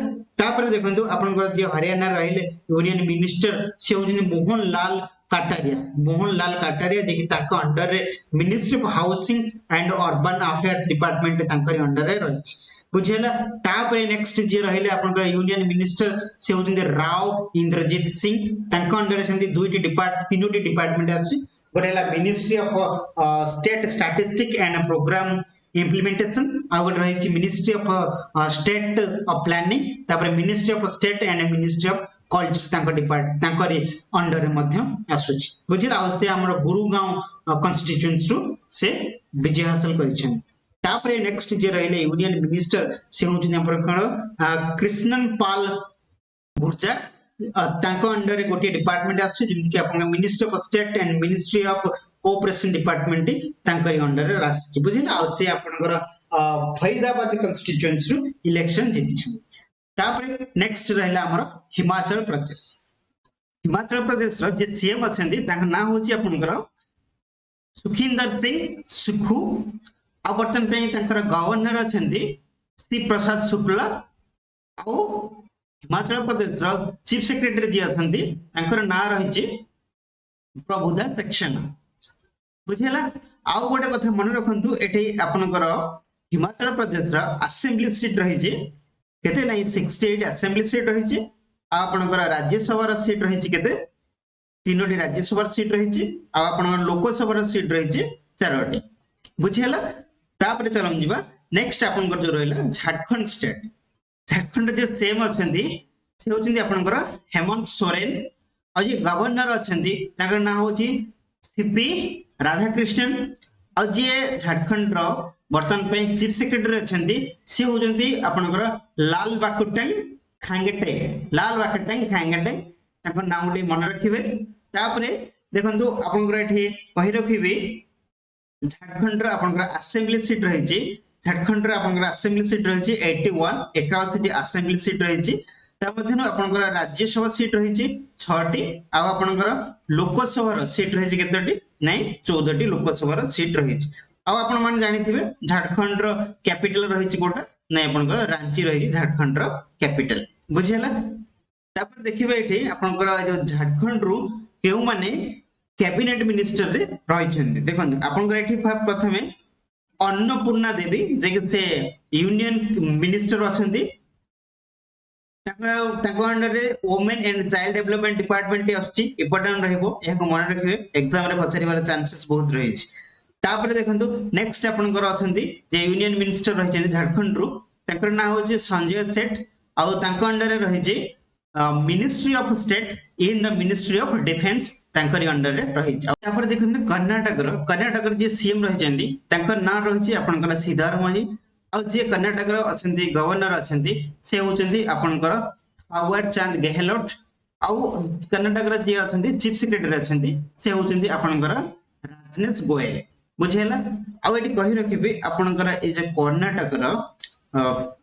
तापर देखंतु आपनकर जे हरियाणा रहिले यूनियन मिनिस्टर से होजनि मोहन लाल कटारिया जे कि ताका अंडर रे ministry of housing and urban affairs department तांकर अंडर रे रहिछि बुझेला तापर नेक्स्ट जे रहिले आपन यूनियन मिनिस्टर से होजंदे राव इंद्रजीत सिंह तांका अंडर सेमती दुईटी डिपार्टमेंट आसी गोटेला ministry of state statistic and programme implementation आ गोटे रही ministry of state of planning तापर ministry of state and ministry of culture तांकर अंडर रे मध्य आसुची बुझिला आ से हमर गुरुगांव कॉन्स्टिट्यूएंसी रु से विजय हासिल करिछन तापर नेक्स्ट जे रहिले यूनियन मिनिस्टर से होचन अपन कृष्णन पाल गुर्जा तांको अंडर गोटे डिपार्टमेंट आछे जेमति कि अपन ministry of state and ministry of cooperation department तांकर अंडर रासि बुझिला आ से आपनकर फरीदाबाद कॉन्स्टिट्यूएंसी रु इलेक्शन जीति छ तापर नेक्स्ट रहला हमर हिमाचल प्रदेश रो जे सीएम अछंदी तांका नाम होची आपनकर सुखिंदर सिंह सुखू आ बर्तन पे तांकर गवर्नर अछंदी श्री प्रसाद शुक्ला आ हिमाचल प्रदेश रो चीफ सेक्रेटरी जी अछंदी तांकर ना रहिछि प्रभुदास सक्सेना बुझेला आ गोटे कथा मन रखंतु एठी आपनकर हिमाचल प्रदेश रो असेंबली सीट रहिछि केते नै 68 असेंबली सीट रहिछि आ आपनकर राज्यसभा रो सीट रहिछि केते तीनोटी राज्यसभा सीट रहिछि आ आपनकर लोकसभा रो सीट रहिछि 4टी बुझेला तापर चलम जिबा नेक्स्ट आपनकर जो रहला झारखंड जे सेम अछंदी से होचंदी आपनकर हेमंत सोरेन आ जे गवर्नर अछंदी ताकर नाम होची सीपी राधाकृष्णन आ जे झारखंड रो बर्तन पे चीफ सेक्रेटरी अछंदी से होचंदी आपनकर लाल बाकुटंग खांगटे ताकर नाम उडी मन रखिबे तापर देखंतु आपनकर एठी कहि रखिबे झारखंड रो आपनकर असेंबली सीट रहिछि झारखंड रो आपनकर असेंबली सीट रहिछि 81 असेंबली सीट रहिछि ता मध्यन आपनकर राज्यसभा सीट रहिछि 6टी आ आपनकर लोकसभा रो सीट रहिछि केतोटी नै 14टी लोकसभा रो सीट रहिछि आ आपन मान जानिथिबे झारखंड रो कैपिटल रहिछि कोटा नै आपनकर रांची रहिछि झारखंड रो कैपिटल बुझियला तापर देखिबे एठी आपनकर जो झारखंड रो केउ माने कैबिनेट मिनिस्टर रे रहिछन देखन आपनकर एठी प्रथमे अन्नपूर्णा देवी जे से यूनियन मिनिस्टर अछंती ताको अंडर रे women and child development department आछि इंपोर्टेंट रहबो एको मन रखिबे एग्जाम रे पछारिबार चांसेस बहुत रहिछि तापर देखंतु नेक्स्ट आपनकर अछंती जे यूनियन मिनिस्टर रहिछन झारखंड रो ताकर ना हो संजय सेठ आउ तांको अंडर रे रही ministry of state in the ministry of defence तांकरी अंडर रे रही तापर देखंतु कर्नाटक जे सीएम रही जंदी तांकर ना रही आपनकर सिद्धारमयी आ जे कर्नाटक अछंती गवर्नर अछंती से होचंती आपनकर थावर चंद गेहलोट आ कर्नाटक जे अछंती चीफ सेक्रेटरी अछंती से होचंती आपनकर राजनेश गोयल बुझेला आ एटी कहि रखिबे आपनकर ए जे कर्नाटक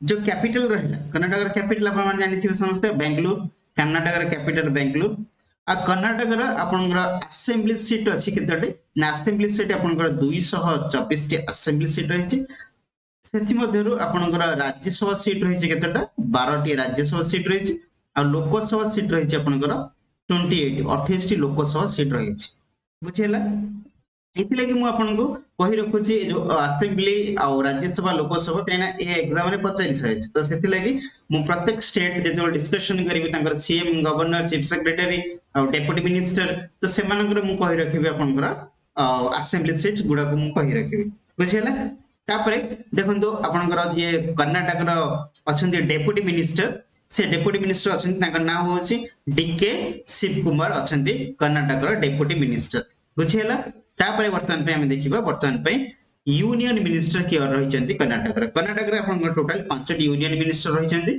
जो कैपिटल रहिला कर्नाटक कैपिटल आपण मान जानि थिबे समस्त बेंगलुरु कर्नाटक कैपिटल बेंगलुरु आ कर्नाटक आपनकर असेंबली सीट अछि केतटे ना असेंबली सीट आपनकर 224 टी असेंबली सीट रहिछि सेति मध्यरु आपनकर राज्यसभा सीट रहिछि केतटा 12 टी राज्यसभा सीट रहिछि आ लोकसभा सीट रहिछि आपनकर 28 28 टी लोकसभा सीट रहिछि बुझेला इति लगी मु आपन को कहि रखु छी जो असेंबली आ राज्यसभा लोकसभा केना ए एग्जाम रे पचारि सै तो सेति लगी मु प्रत्येक स्टेट जे जो डिस्कशन करिवि तांकर सीएम गवर्नर चीफ सेक्रेटरी आ डेप्यूटी मिनिस्टर तो सेमानकर मु कहि रखिबि आपनकर असेंबली सीट गुडा को मु कहि रखिबि बुझेला तापरे देखंतो आपनकर जे कर्नाटक रो अछंती डेप्यूटी मिनिस्टर से डेप्यूटी मिनिस्टर अछंती तांकर नाम होछि डीके शिव कुमार अछंती कर्नाटक रो डेप्यूटी मिनिस्टर बुझेला तापरे वर्तमान पे हम देखिबा वर्तमान पे यूनियन मिनिस्टर के रहिचंती कर्नाटक रे आपन टोटल 5 टी यूनियन मिनिस्टर रहिचंती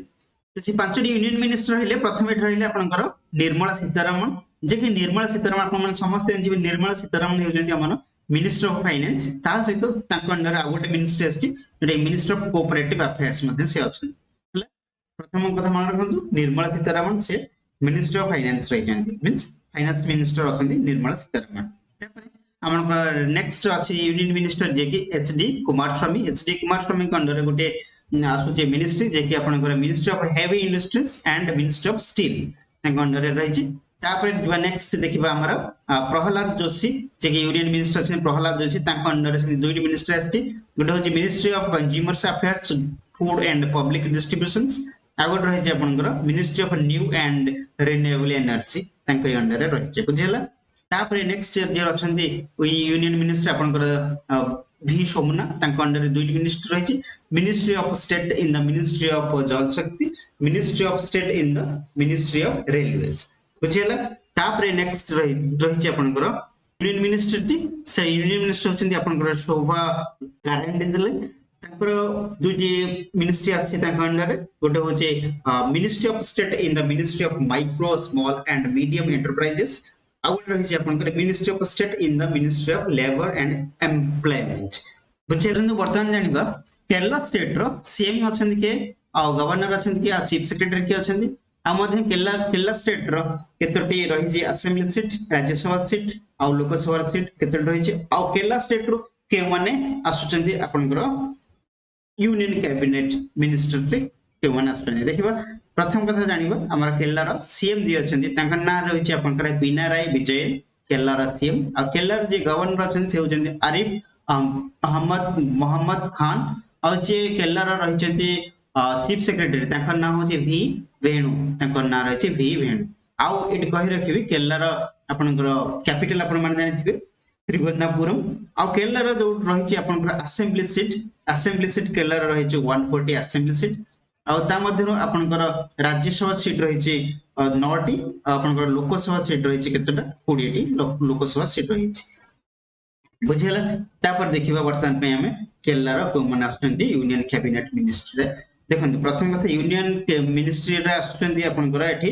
से 5 टी यूनियन मिनिस्टर रहिले प्रथमे रहिले आपनकर निर्मला सीतारमण जे कि निर्मला सीतारमण आपन मन समस्त जे निर्मला सीतारमण हेउचंती हमन मिनिस्टर ऑफ फाइनेंस ता सहित तांको अंडर आ गोटे मिनिस्टर अछि जे मिनिस्टर ऑफ कोऑपरेटिव अफेयर्स मध्ये से अछि प्रथम कथा मान रखंतु निर्मला सीतारमण से मिनिस्टर ऑफ फाइनेंस रहिचंती मींस फाइनेंस मिनिस्टर अछंती निर्मला सीतारमण तापरे हमर नेक्स्ट अछि यूनियन मिनिस्टर जे कि एचडी कुमारस्वामी के अंडर गोटे आसुचे मिनिस्ट्री जे कि आपनकर ministry of heavy industries and ministry of steel के अंडर रे रहिछि तापर नेक्स्ट देखिबा हमर प्रहलाद जोशी जे कि यूनियन मिनिस्टर अछि प्रहलाद जोशी तांको अंडर से दुइटी मिनिस्ट्री अछि गोटे होछि ministry of consumers affairs food and public distributions आ गोटे रहिछि आपनकर ministry of new and renewable energy तांको अंडर रे रहिछि बुझिला तापर नेक्स्ट जे अछंती यूनियन मिनिस्टर आपनकर भी सोमना तांको अंडर रे दुइटी मिनिस्टर रहिछि ministry of state in the ministry of Jal Shakti ministry of state in the ministry of railways बुझिला तापर नेक्स्ट रहिछि आपनकर यूनियन मिनिस्टर टी से यूनियन मिनिस्टर होचंती आपनकर शोभा कारेंडेजले तांकर दुइटी मिनिस्ट्री आछि तांको अंडर रे गोटे होचे ministry of state in the ministry of micro small and medium enterprises आउट रही आपनकर ministry of state in the ministry of labour and employment बुझेरनु वर्तमान जानिबा केरला स्टेट रो सीएम अछंती के आ गवर्नर अछंती के आ चीफ सेक्रेटरी के अछंती आ मध्ये केरला स्टेट रो केतोटी रही जे असेंबली सीट राज्यसभा सीट आ लोकसभा सीट केतोटी रही जे आ केरला स्टेट रो के माने आसुचंती आपनकर यूनियन कैबिनेट मिनिस्टर के माने आसुचंती देखिबा प्रथम कथा जानिबा हमर केरला रो सीएम जे अछंती तांका ना रहिछि आपनकर पिनाराई विजयन केरला रो सीएम आ केरला जे गवर्नर अछन से होचंती आरिफ अहमद मोहम्मद खान आ जे केरला रो रहिछंती चीफ सेक्रेटरी तांका नाम होछि वी वेणु तांका नाम रहिछि वी वेणु आ एट कहि रखिबि केरला रो आपनकर कैपिटल आपन मान जानिथिबे त्रिभुवनापुरम आ केरला रो जो रहिछि आपनकर असेंबली सीट केरला रो रहिछि 140 असेंबली सीट आ ता मध्यरो आपनकर राज्यसभा सीट रहिछि 9 टी आपनकर लोकसभा सीट रहिछि केतटा 20 टी लोकसभा सीट रहिछि बुझिला तापर देखिबा वर्तमान पे हमें केरला रो मन आछंती यूनियन कैबिनेट मिनिस्टर देखंतु प्रथम कथा यूनियन मिनिस्ट्री रे आछंती आपनकर एठी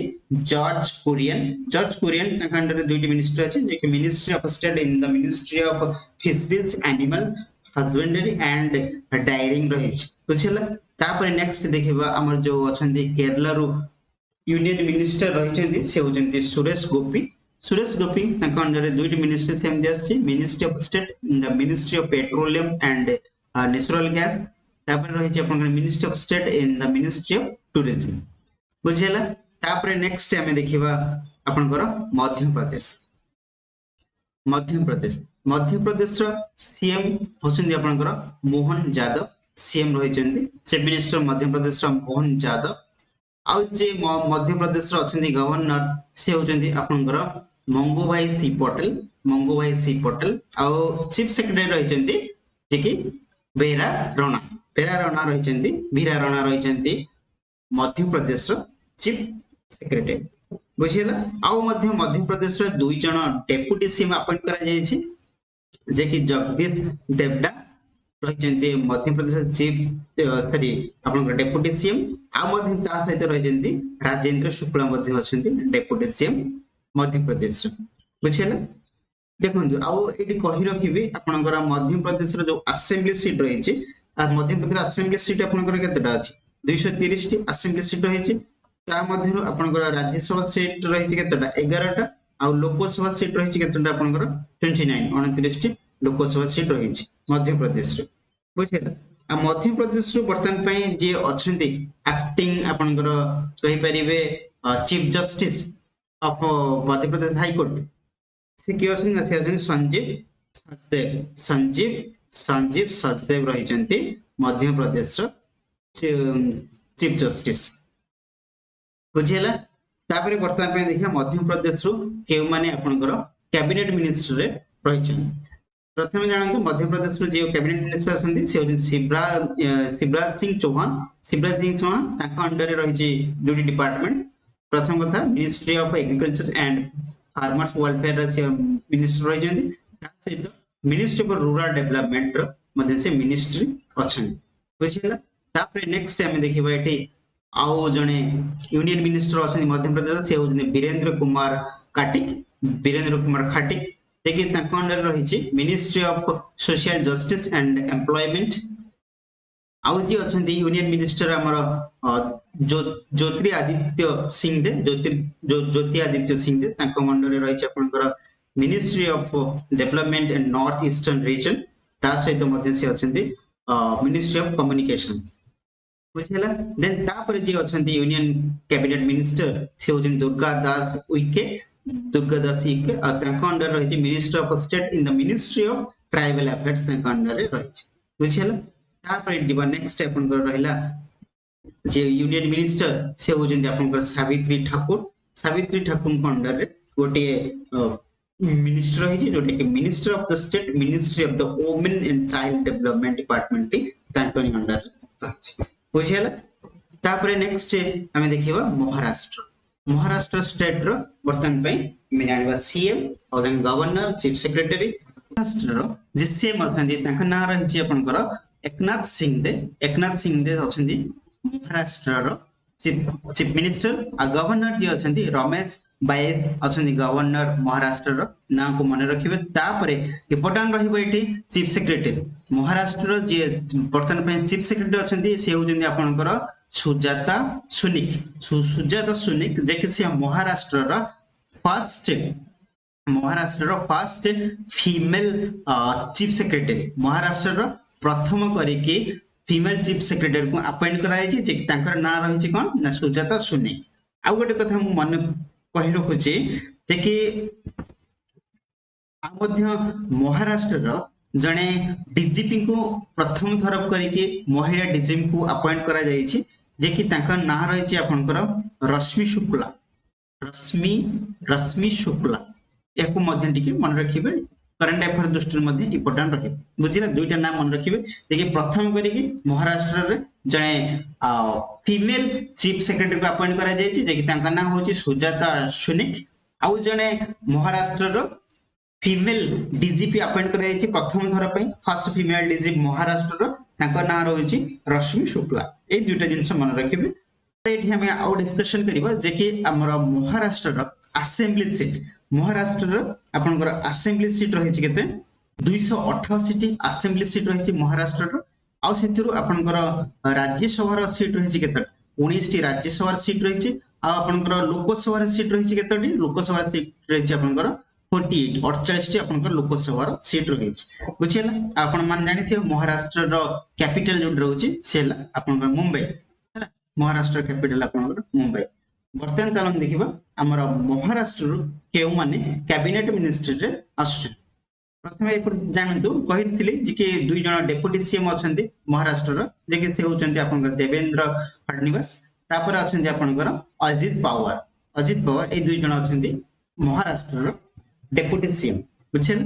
जॉर्ज कुरियन ताका अंडर दुइटी मिनिस्टर अछि जे कि ministry of state in the ministry of fisheries animal husbandry and dairying रहिछि बुझिला तापर नेक्स्ट देखिबा हमर जो अछंती केरला रो यूनियन मिनिस्टर रहिछंती से होचंती सुरेश गोपी ताका अंडर दुइटी मिनिस्टर सेम दियाछि ministry of state in the ministry of petroleum and natural gas तापर रहिछि आपनकर ministry of state in the ministry of tourism बुझिला तापर नेक्स्ट हमें देखिबा आपनकर मध्य प्रदेश रो सीएम होचंती आपनकर मोहन यादव सीएम रहिचंती से मिनिस्टर मध्य प्रदेश रो मोहन यादव आ जे मध्य प्रदेश रो अछंती गवर्नर से होचंती आपनकर मंगूभाई सी पटेल आ चीफ सेक्रेटरी रहिचंती जे कि बेरा राणा वीरा राणा रही मध्य प्रदेश चीफ सेक्रेटरी बुझीला आउ मध्य प्रदेश दुई जन डेप्यूटी सीएम अपॉइंट करा जायछि जे कि जगदीश देवडा रही मध्य प्रदेश चीफ सॉरी अपन डेप्यूटी सीएम आ सहित रही राजेंद्र शुक्ला डेप्यूटी सीएम मध्य प्रदेश बुझीला देखो आउ ये कही रखी आपंकर मध्य प्रदेश जो असेंबली सीट रही मध्य प्रदेश असेंबली सीट आपंकर केतटा अच्छी 230 टी असेंबली सीट रही आपंकर राज्यसभा सीट रही केतटा 11टा आ लोकसभा सीट रही केतटा आपंकर 29 29 टी लोकसभा सीट रही मध्य प्रदेश बुझेला आ मध्य प्रदेश बर्तमान जी अच्छा एक्टिंग आपंकर कही पारे chief justice of Madhya Pradesh high court से किए अच्छे से अच्छे संजीव सचदेव रही मध्य प्रदेश चीफ जस्टिस बुझेला तापर बर्तमान देखिए मध्य प्रदेश केउ माने आपनकर कैबिनेट मिनिस्टर रे रही प्रथम जानते मध्य प्रदेश जो कैबिनेट मिनिस्टर अच्छे से होती शिवराज सिंह चौहान अंडर रही ड्यूटी डिपार्टमेंट प्रथम कथा ministry of agriculture and farmers welfare minister रही सहित मिनिस्ट्री ऑफ रूरल डेवलपमेंट से मिनिस्ट्री अच्छा बुझेगा तापर नेक्स्ट आम देखा ये आउ जड़े यूनियन मिनिस्टर अच्छा मध्य प्रदेश से होती वीरेंद्र कुमार खाटिक देखिए अंडर रही ministry of social justice and employment आउ जी अच्छा यूनियन मिनिस्टर आमर ज्योति आदित्य सिंह अंडर रही ministry of development and north eastern reason ता सहित से अच्छा मिनिस्ट्री ऑफ कम्युनिकेशन बुझेला देन तापर जी अच्छा यूनियन कैबिनेट मिनिस्टर से होती दुर्गा दास उइके अंडर रही minister of state in the ministry of tribal affairs under रही बुझेला तापर नेक्स्ट आपनकर रहिला जे यूनियन मिनिस्टर से होजंती आपनकर सावित्री ठाकुर को अंडर रे गोटे मिनिस्टर रही जोटे कि minister of the state ministry of the women and child development department तांकनी अंडर रही बुझेला तापर नेक्स्ट हमें देखिबा महाराष्ट्र स्टेट रो बर्तन पई में जानिबा सीएम और गवर्नर चीफ सेक्रेटरी महाराष्ट्र रो जे सीएम अछंती तांका नाम रही आपनकर एकनाथ सिंहदे अच्छी महाराष्ट्र रो चीफ मिनिस्टर आ गवर्नर जी अच्छा रमेश बायस अच्छा गवर्नर महाराष्ट्र रो ना को मन रखिबे तापर इम्पोर्टेंट रहिबो एठी चीफ सेक्रेटरी महाराष्ट्र जी बर्तन पे चीफ सेक्रेटरी अच्छा से होजंती आपनकर सुजाता सुनिक जे कि से महाराष्ट्र रो first female chief secretary Maharashtra रो प्रथम करिके फीमेल चीफ सेक्रेटरी को अपॉइंट कराई जे तांकर नाम रही कौन ना सुजाता सुनिक आ गोटे कथा मु मन कहि रखुची जे कि आ मध्य महाराष्ट्र रो जने डीजीपी को प्रथम थरप करिके महिला डीजीपी को अपॉइंट करा जाई छी जे कि तांकर नाम रही आपनकर रश्मि शुक्ला याको मध्य टिके मन रखिबे करंट अफेयर दृष्टि मध्य इंपोर्टेंट रहे बुझिला दुईटा नाम मन रखिबे देखिए प्रथम करिके महाराष्ट्र रे जने फीमेल चीफ सेक्रेटरी को अपॉइंट करा जाई छी जे कि तांका नाम होची सुजाता सुनिक आउ जने महाराष्ट्र रो फीमेल डीजीपी अपॉइंट करा जाई छी प्रथम थर पई फर्स्ट फीमेल डीजीपी महाराष्ट्र रो तांका नाम होची रश्मि शुक्ला ए दुईटा जिंस मन रखिबे एठी हम आउ डिस्कशन करबा जे कि हमर महाराष्ट्र रो असेंबली सीट महाराष्ट्र आपनकर असेंबली सीट रही केते 288 टी असेंबली सीट रही महाराष्ट्र आ सेतिरु आपनकर राज्यसभा सीट रही केते 19 टी राज्यसभा सीट रही आ आपनकर लोकसभा सीट रही केते टी लोकसभा सीट रही आपनकर 48 टी आपनकर लोकसभा सीट रही बुझिला आपन मान जानि थे महाराष्ट्र रो कैपिटल जो रहउची सेला आपनकर मुंबई महाराष्ट्र कैपिटल आपनकर मुंबई बर्तमान चलन देखिबा हमर महाराष्ट्र केउ माने कैबिनेट मिनिस्टर रे आसु प्रथम ए जानतु कहिथिले जे कि दुई जण डेप्यूटी सीएम अछंती महाराष्ट्र जे कि से होचंती आपनकर देवेंद्र फडणवीस तापर अछंती आपनकर अजित पवार ए दुई जण अछंती महाराष्ट्र डेप्यूटी सीएम बुझिल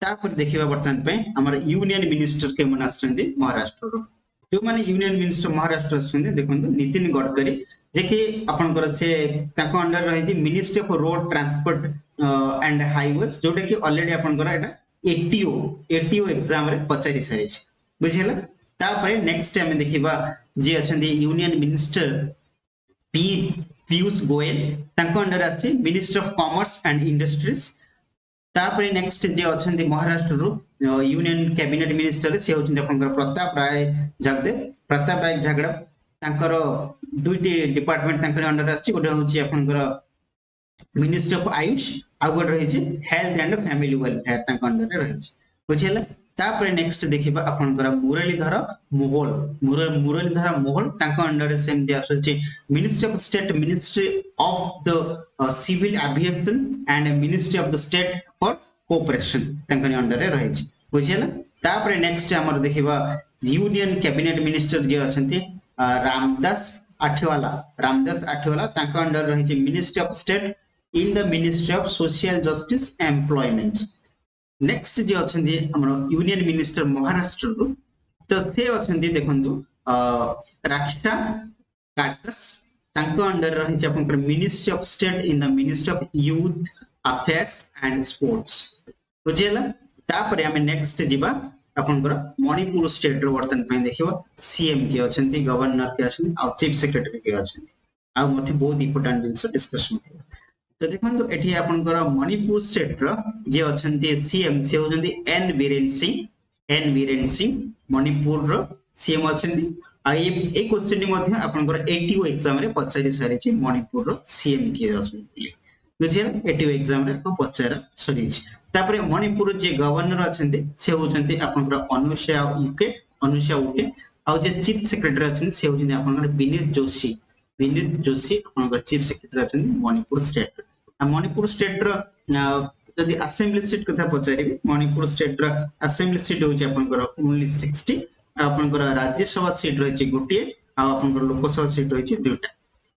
तापर देखिबा बर्तमान पे हमर यूनियन मिनिस्टर के मन आछंती महाराष्ट्र जो माने यूनियन मिनिस्टर महाराष्ट्र आछन देखंतु नितिन गडकरी जे कि आपनकर से ताको अंडर रही ministry of road transport and highways जोटा कि ऑलरेडी आपनकर एटा एटीओ एग्जाम रे पचारि सारी बुझिला तापरे नेक्स्ट टाइम देखिबा जे अछन union minister P Piyush Goyal ताको अंडर आछि minister of commerce and industries तापरे नेक्स्ट जे अछंती महाराष्ट्र रो यूनियन कैबिनेट मिनिस्टर से होछंती आपनकर प्रताप राय झगड़ा तांकर दुईटी डिपार्टमेंट तांकर अंडर आछि गोटे होछि आपनकर मिनिस्ट्री ऑफ आयुष आ गोटे रही छै हेल्थ एंड फैमिली वेलफेयर तांकर अंडर रे रही छै बुझिला तापरे नेक्स्ट देखिबा आपनकर मुरलीधर मोहोल तांकर अंडर से सेम दिया छै ministry of state ministry of the civil aviation and ministry of the state for cooperation तांकर अंडर रे रही छै बुझिला तापरे नेक्स्ट हमर देखिबा यूनियन कैबिनेट मिनिस्टर जे अछंती रामदास आठवाला तांकर अंडर रही छै ministry of state in the ministry of social justice employment next जे अछंती हमर यूनियन मिनिस्टर महाराष्ट्र रो तो से अछंती देखंतु रक्षा काटकस तांको अंडर रही छै आपनकर ministry of state in the ministry of youth affairs and sports बुझेला तापरे हमें नेक्स्ट जिबा आपनकर मणिपुर स्टेट रो वर्तन पय देखिबा सीएम के अछंती गवर्नर के अछंती और चीफ सेक्रेटरी के अछंती आ मथे बहुत इंपोर्टेंट जिंस डिस्कशन करबा तो देखो एठी आपनकर मणिपुर स्टेट रो जे अछंती सीएम से होजंती एन वीरेन सिंह मणिपुर रो सीएम अछंती आ ए क्वेश्चन मध्ये आपनकर एटीओ एग्जाम रे पचारि सारी छि मणिपुर रो सीएम के अछंती बुझिया एटीओ एग्जाम रे को पचारा सरी छि तापरे मणिपुर जे गवर्नर अछंती से होजंती आपनकर अनुषा उके आ जे चीफ सेक्रेटरी अछंती से होजंती आपनकर विनीत जोशी आपनकर चीफ सेक्रेटरी अछंती मणिपुर स्टेट मणिपुर स्टेट रो जदि असेंबली सीट कथा पचारिबी मणिपुर स्टेट रो असेंबली सीट होची आपनकर ओनली 60 आपनकर राज्यसभा सीट रहिछि गुटिए आ आपनकर लोकसभा सीट रहिछि दुटा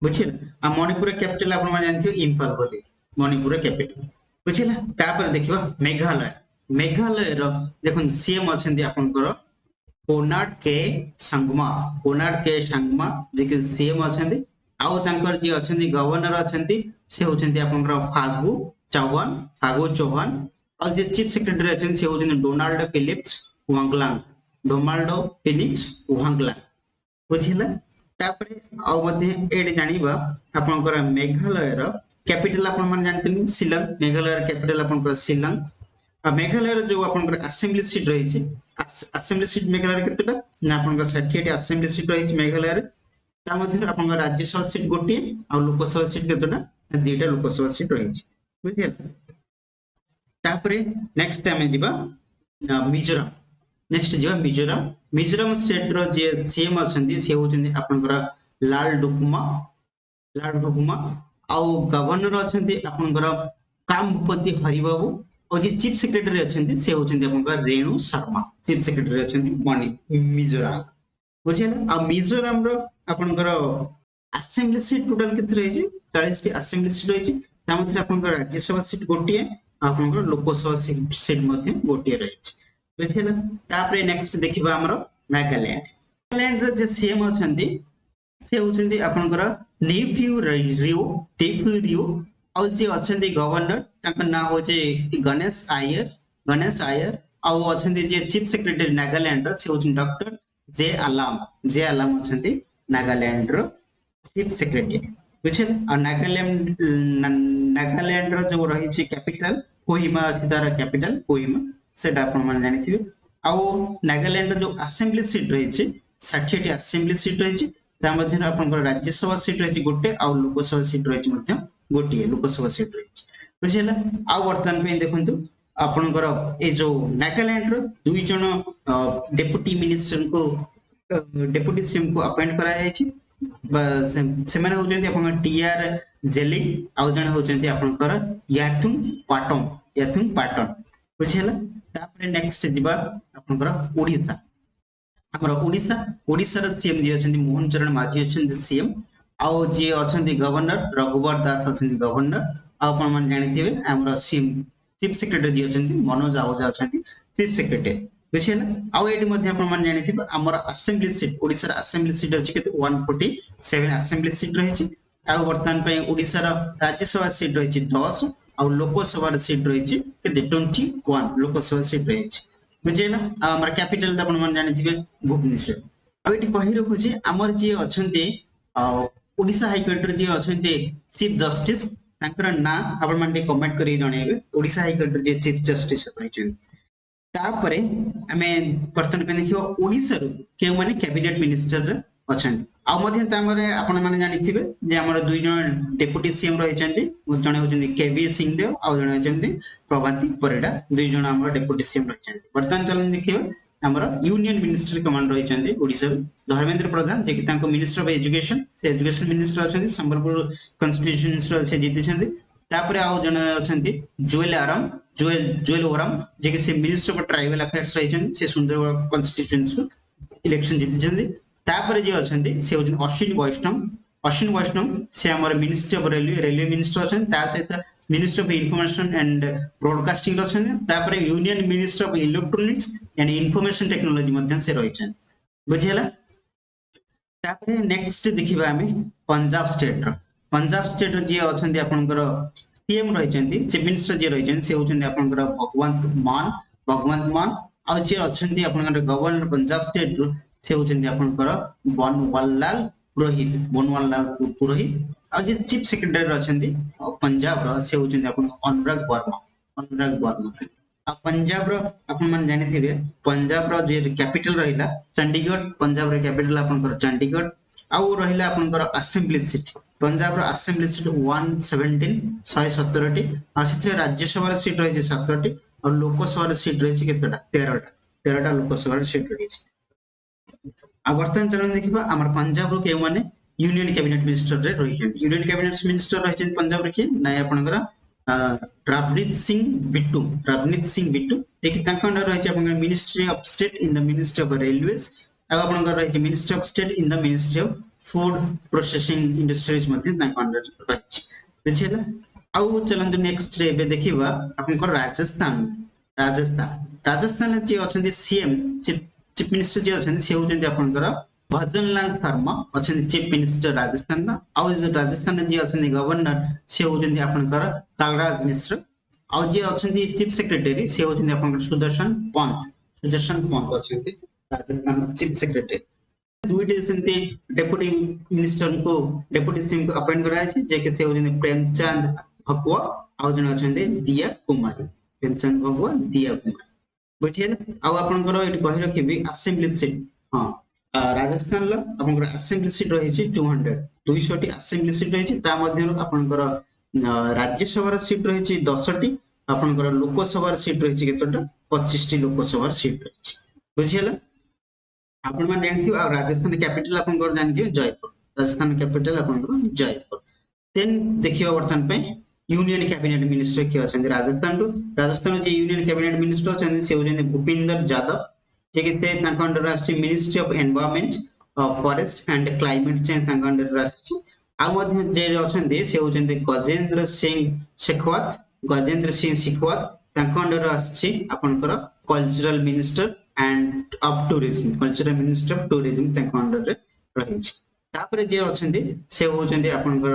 बुझिल आ मणिपुर कैपिटल आपन माने जानथियो इम्फाल बोली मणिपुर कैपिटल बुझिला तापर देखिबा मेघालय रो देखन सीएम अछंती आपनकर कोनार्ड के संगमा जे कि सीएम अछंती आउ तांकर जे अछंती गवर्नर अछंती से होचंती आपनकर फागु चौहान और जे चीफ सेक्रेटरी अछंती से होचंती डोनाल्ड फिलिप्स वांगलांग बुझिला तापरे आ मध्ये एडी जानिबा आपनकर मेघालय रो कैपिटल आपन मन जानथिन शिलंग मेघालय रो कैपिटल आपनकर शिलंग आ मेघालय रो जो आपनकर असेंबली सीट रही छि असेंबली सीट मेघालय रो केतटा ना आपनकर 60 असेंबली सीट रही छि मेघालय रो ता मध्ये आपनकर राज्यसभा सीट गोटी आ लोकसभा सीट केतटा दुटा लोकसभा सीट रही छि बुझिया तापरे नेक्स्ट टाइम जिबा मिजोरम स्टेट रो जे सीएम अछंती से होचंती आपनकर लाल डुकुमा आउ गवर्नर अछंती आपनकर कामपति हरिबाबू और जे चीफ सेक्रेटरी अछंती से होचंती आपनकर रेणु शर्मा चीफ सेक्रेटरी अछंती मिजोरम बुझिला आ मिजोरम रो आपनकर असेंबली सीट टोटल कित रही छि 40 टी असेंबली सीट रही छि ता मध्ये आपनकर राज्यसभा सीट गोटिए आपनकर लोकसभा सीट मध्ये गोटिए रही छि बुझिला तापरे नेक्स्ट देखिबा हमरो नागालैंड रो जे सीएम अछंती से होचंती आपनकर नेफ्यू रियो और जे अछंती गवर्नर तांका ना होचे गणेश आयर और अछंती जे चीफ सेक्रेटरी नागालैंड रो से होचन डॉक्टर जे आलाम अछंती नागालैंड रो चीफ सेक्रेटरी बुझिल और नागालैंड रो जो रही छि कैपिटल कोहिमा अछि तार कैपिटल कोहिमा सेटा आपण माने जानिथिबे आ नागालैंड जो असेंबली सीट रही छि 60 टी असेंबली सीट रही छि ता मध्ये आपनकर राज्यसभा सीट रही छि गोटे आ लोकसभा सीट रही छि मध्ये गोटे लोकसभा सीट रही छि बुझिला आ वर्तमान पे देखंतु आपनकर ए जो नागालैंड रो दुई जन डेप्यूटी मिनिस्टर को डेप्यूटी सीएम को अपॉइंट करा जाय छि से माने होजंती आपन टीआर जेली आ जन होजंती आपनकर याथुन पाटन बुझिला तापरे नेक्स्ट दिबा आपनकर ओडिसा हमर ओडिसा रो सीएम जे अछंती मोहन चरण माझी अछंती सीएम आ जे अछंती गवर्नर रघुवर दास अछंती गवर्नर आ आपण मन जानिथिबे हमर सीएम चीफ सेक्रेटरी जे अछंती मनोज आहूजा अछंती चीफ सेक्रेटरी बुझिला आउ एटी मध्ये आपण मान जानिथिबा हमर असेंबली सीट ओडिसा रा असेंबली सीट अछि केते 147 असेंबली सीट रहिछि आउ वर्तमान पय ओडिसा रा राज्यसभा सीट रहिछि 10 आउ लोकसभा रा सीट रहिछि केते 21 लोकसभा सीट रहिछि बुझिला हमर कैपिटल आपण मान जानिथिबे भुवनेश्वर आउ एटी कहि रखु जे हमर जे अछन्ते ओडिसा हाई कोर्ट रे जे अछन्ते चीफ जस्टिस तांकर ना आपण मान कमेंट करी जणेबे ओडिसा हाई कोर्ट रे जे चीफ जस्टिस रहिछन तापरे आमे वर्तमान पे देखियो ओडिसा रो के माने कैबिनेट मिनिस्टर अछन आ मध्ये तामरे आपण माने जानिथिबे जे हमर दुई जन डेप्यूटी सीएम रहिचंती जणे होचंती केवी सिंहदेव आ जणे होचंती प्रभाती परिडा दुई जन हमर डेप्यूटी सीएम रहिचंती वर्तमान चलन देखियो हमर यूनियन मिनिस्टर कमांड रहिचंती ओडिसा धर्मेंद्र प्रधान जे कि तांको मिनिस्टर ऑफ एजुकेशन से एजुकेशन मिनिस्टर अछंती संबलपुर कॉन्स्टिट्यूशन से जीतिछंती तापरे आ जणे अछंती जोएल ओराम जे कि से मिनिस्टर ऑफ ट्राइबल अफेयर्स रहिचंती से सुंदरगढ़ कॉन्स्टिट्यूशन इलेक्शन जीतिछंती तापरे जे अछंती से होजन अश्विन वैष्णव से हमर मिनिस्टर ऑफ रेलवे मिनिस्टर अछन ता सहित minister of information and broadcasting अछन तापरे union minister of electronics and information technology मध्यन से रहिचन बुझियला तापरे नेक्स्ट देखिबा हमें पंजाब स्टेट रो जे अछंती आपनकर सीएम रहिचंती चीफ मिनिस्टर जे रहिचंती से होचंती आपनकर भगवंत मान आ जे अछंती आपनकर गवर्नर पंजाब स्टेट रो से होचंती आपनकर बनवाललाल पुरोहित आ जे चीफ सेक्रेटरी अछंती पंजाब रो से होचंती आपन अनुराग वर्मा आ पंजाब रो आपन मन जानिथिबे पंजाब रो जे कैपिटल रहिला चंडीगढ़ पंजाब रो कैपिटल आपनकर चंडीगढ़ आउ रहिला आपनकर असेंबली सीट पंजाब रो असेंबली सीट 117 टी आ सिथे राज्यसभा सीट रहिছে 17 टी और लोकसभा सीट रहिছে केतटा 13टा लोकसभा सीट रहिছে आ वर्तमान चलन देखिबा हमर पंजाब रो के माने यूनियन कैबिनेट मिनिस्टर रे रहिछन यूनियन कैबिनेट मिनिस्टर रहिछन पंजाब रे के नाय आपनकर रावनीत सिंह बिट्टू देखि तांका अंडर रहिছে आपनकर ministry of state in the ministry of railways आ आपनकर रहिছে ministry of state in the ministry of food processing industries मध्ये तांका अंडर रहिছে बुझिला आउ चलन नेक्स्ट रे बे देखिबा आपनकर राजस्थान जे अछंती सीएम चीफ मिनिस्टर जे अछंती से होचंती आपनकर भजनलाल शर्मा अछंती चीफ मिनिस्टर राजस्थान ना आ राजस्थान जे अछंती गवर्नर से होचंती आपनकर कालराज मिश्र आ जे अछंती चीफ सेक्रेटरी से होचंती आपनकर सुदर्शन पंत अछंती राजस्थान चीफ सेक्रेटरी दुईटे सेंती डेप्यूटी मिनिस्टर को डेप्यूटी सीएम को अपॉइंट करा छै जे के से होचंती प्रेमचंद भगवा आ जन अछंती दिया कुमार बुझिए आ आपनकर एटी कहि रखिबी असेंबली सीट हां राजस्थान ला आपनकर असेंबली सीट रही छै 200 टी असेंबली सीट रही छै ता मध्ये आपनकर राज्यसभा सीट रही छै 10 टी आपनकर लोकसभा सीट रही छै केतटा 25 टी लोकसभा सीट रही छै बुझियला आपन मान जानथियो आ राजस्थान कैपिटल आपनकर जानथियो जयपुर राजस्थान कैपिटल आपनकर जयपुर देन देखियो वर्तमान पे यूनियन कैबिनेट मिनिस्टर के अछन राजस्थान जे यूनियन कैबिनेट मिनिस्टर अछन से होजन भूपिंदर यादव जे कि से तांका अंडर राष्ट्रीय ministry of environment forest and climate change तांका अंडर राष्ट्रीय आ मध्ये जे अछन से होजन गजेंद्र सिंह शेखावत तांका अंडर राष्ट्रीय आपनकर cultural minister end of tourism तांका अंडर रे रहिछ तापरे जे अछंती से होचंती आपनकर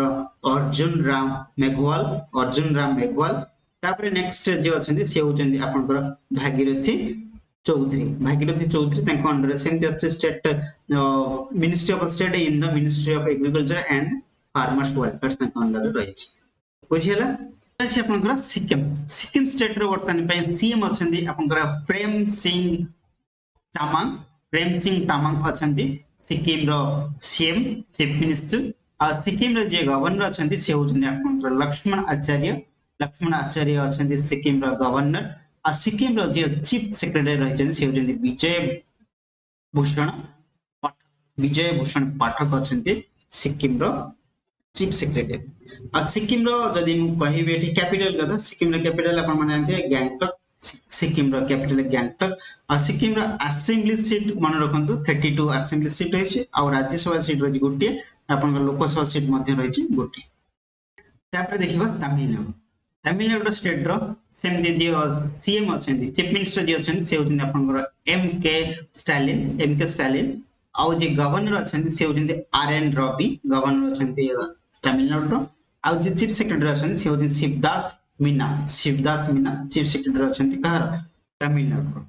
अर्जुन राम मेघवाल तापरे नेक्स्ट जे अछंती से होचंती आपनकर भागीरथी चौधरी तांको अंडर सेमती state ministry of state in the ministry of agriculture and farmers welfare तांको अंडर रहिछ बुझियला अछि आपनकर सिक्किम स्टेट रो वर्तमान पे सीएम अछंती आपनकर प्रेम सिंह तामाङ अछंती सिक्किम रो सीएम चीफ मिनिस्टर आ सिक्किम रो जे गवर्नर अछंती से होचंती आपनकर लक्ष्मण आचार्य अछंती सिक्किम रो गवर्नर आ सिक्किम रो जे चीफ सेक्रेटरी रहिचंती से होचंती विजय भूषण पाठक अछंती सिक्किम रो चीफ सेक्रेटरी आ सिक्किम रो जदी मु कहिबे एठी कैपिटल कथा सिक्किम रो कैपिटल आपन माने जानते गैंगटॉक सिक्किम रो कैपिटल गैंगटॉक आ सिक्किम रो असेंबली सीट मन रखंतु 32 असेंबली सीट रही छै आ राज्यसभा सीट रही गोटे आपन लोकसभा सीट मध्ये रही छै गोटे तापर देखिबा तमिलनाडु स्टेट रो सेमती जे सीएम अछंती चीफ मिनिस्टर जे अछंती से होचंती आपनकर एम के स्टालिन आउ जे गवर्नर अछंती से होचंती आरएन रवि गवर्नर अछंती तमिलनाडु रो आउ जे चीफ सेक्रेटरी अछंती से होचंती शिवदास मीना चीफ सेक्रेटरी अछंती कहर तमिलनाडु रो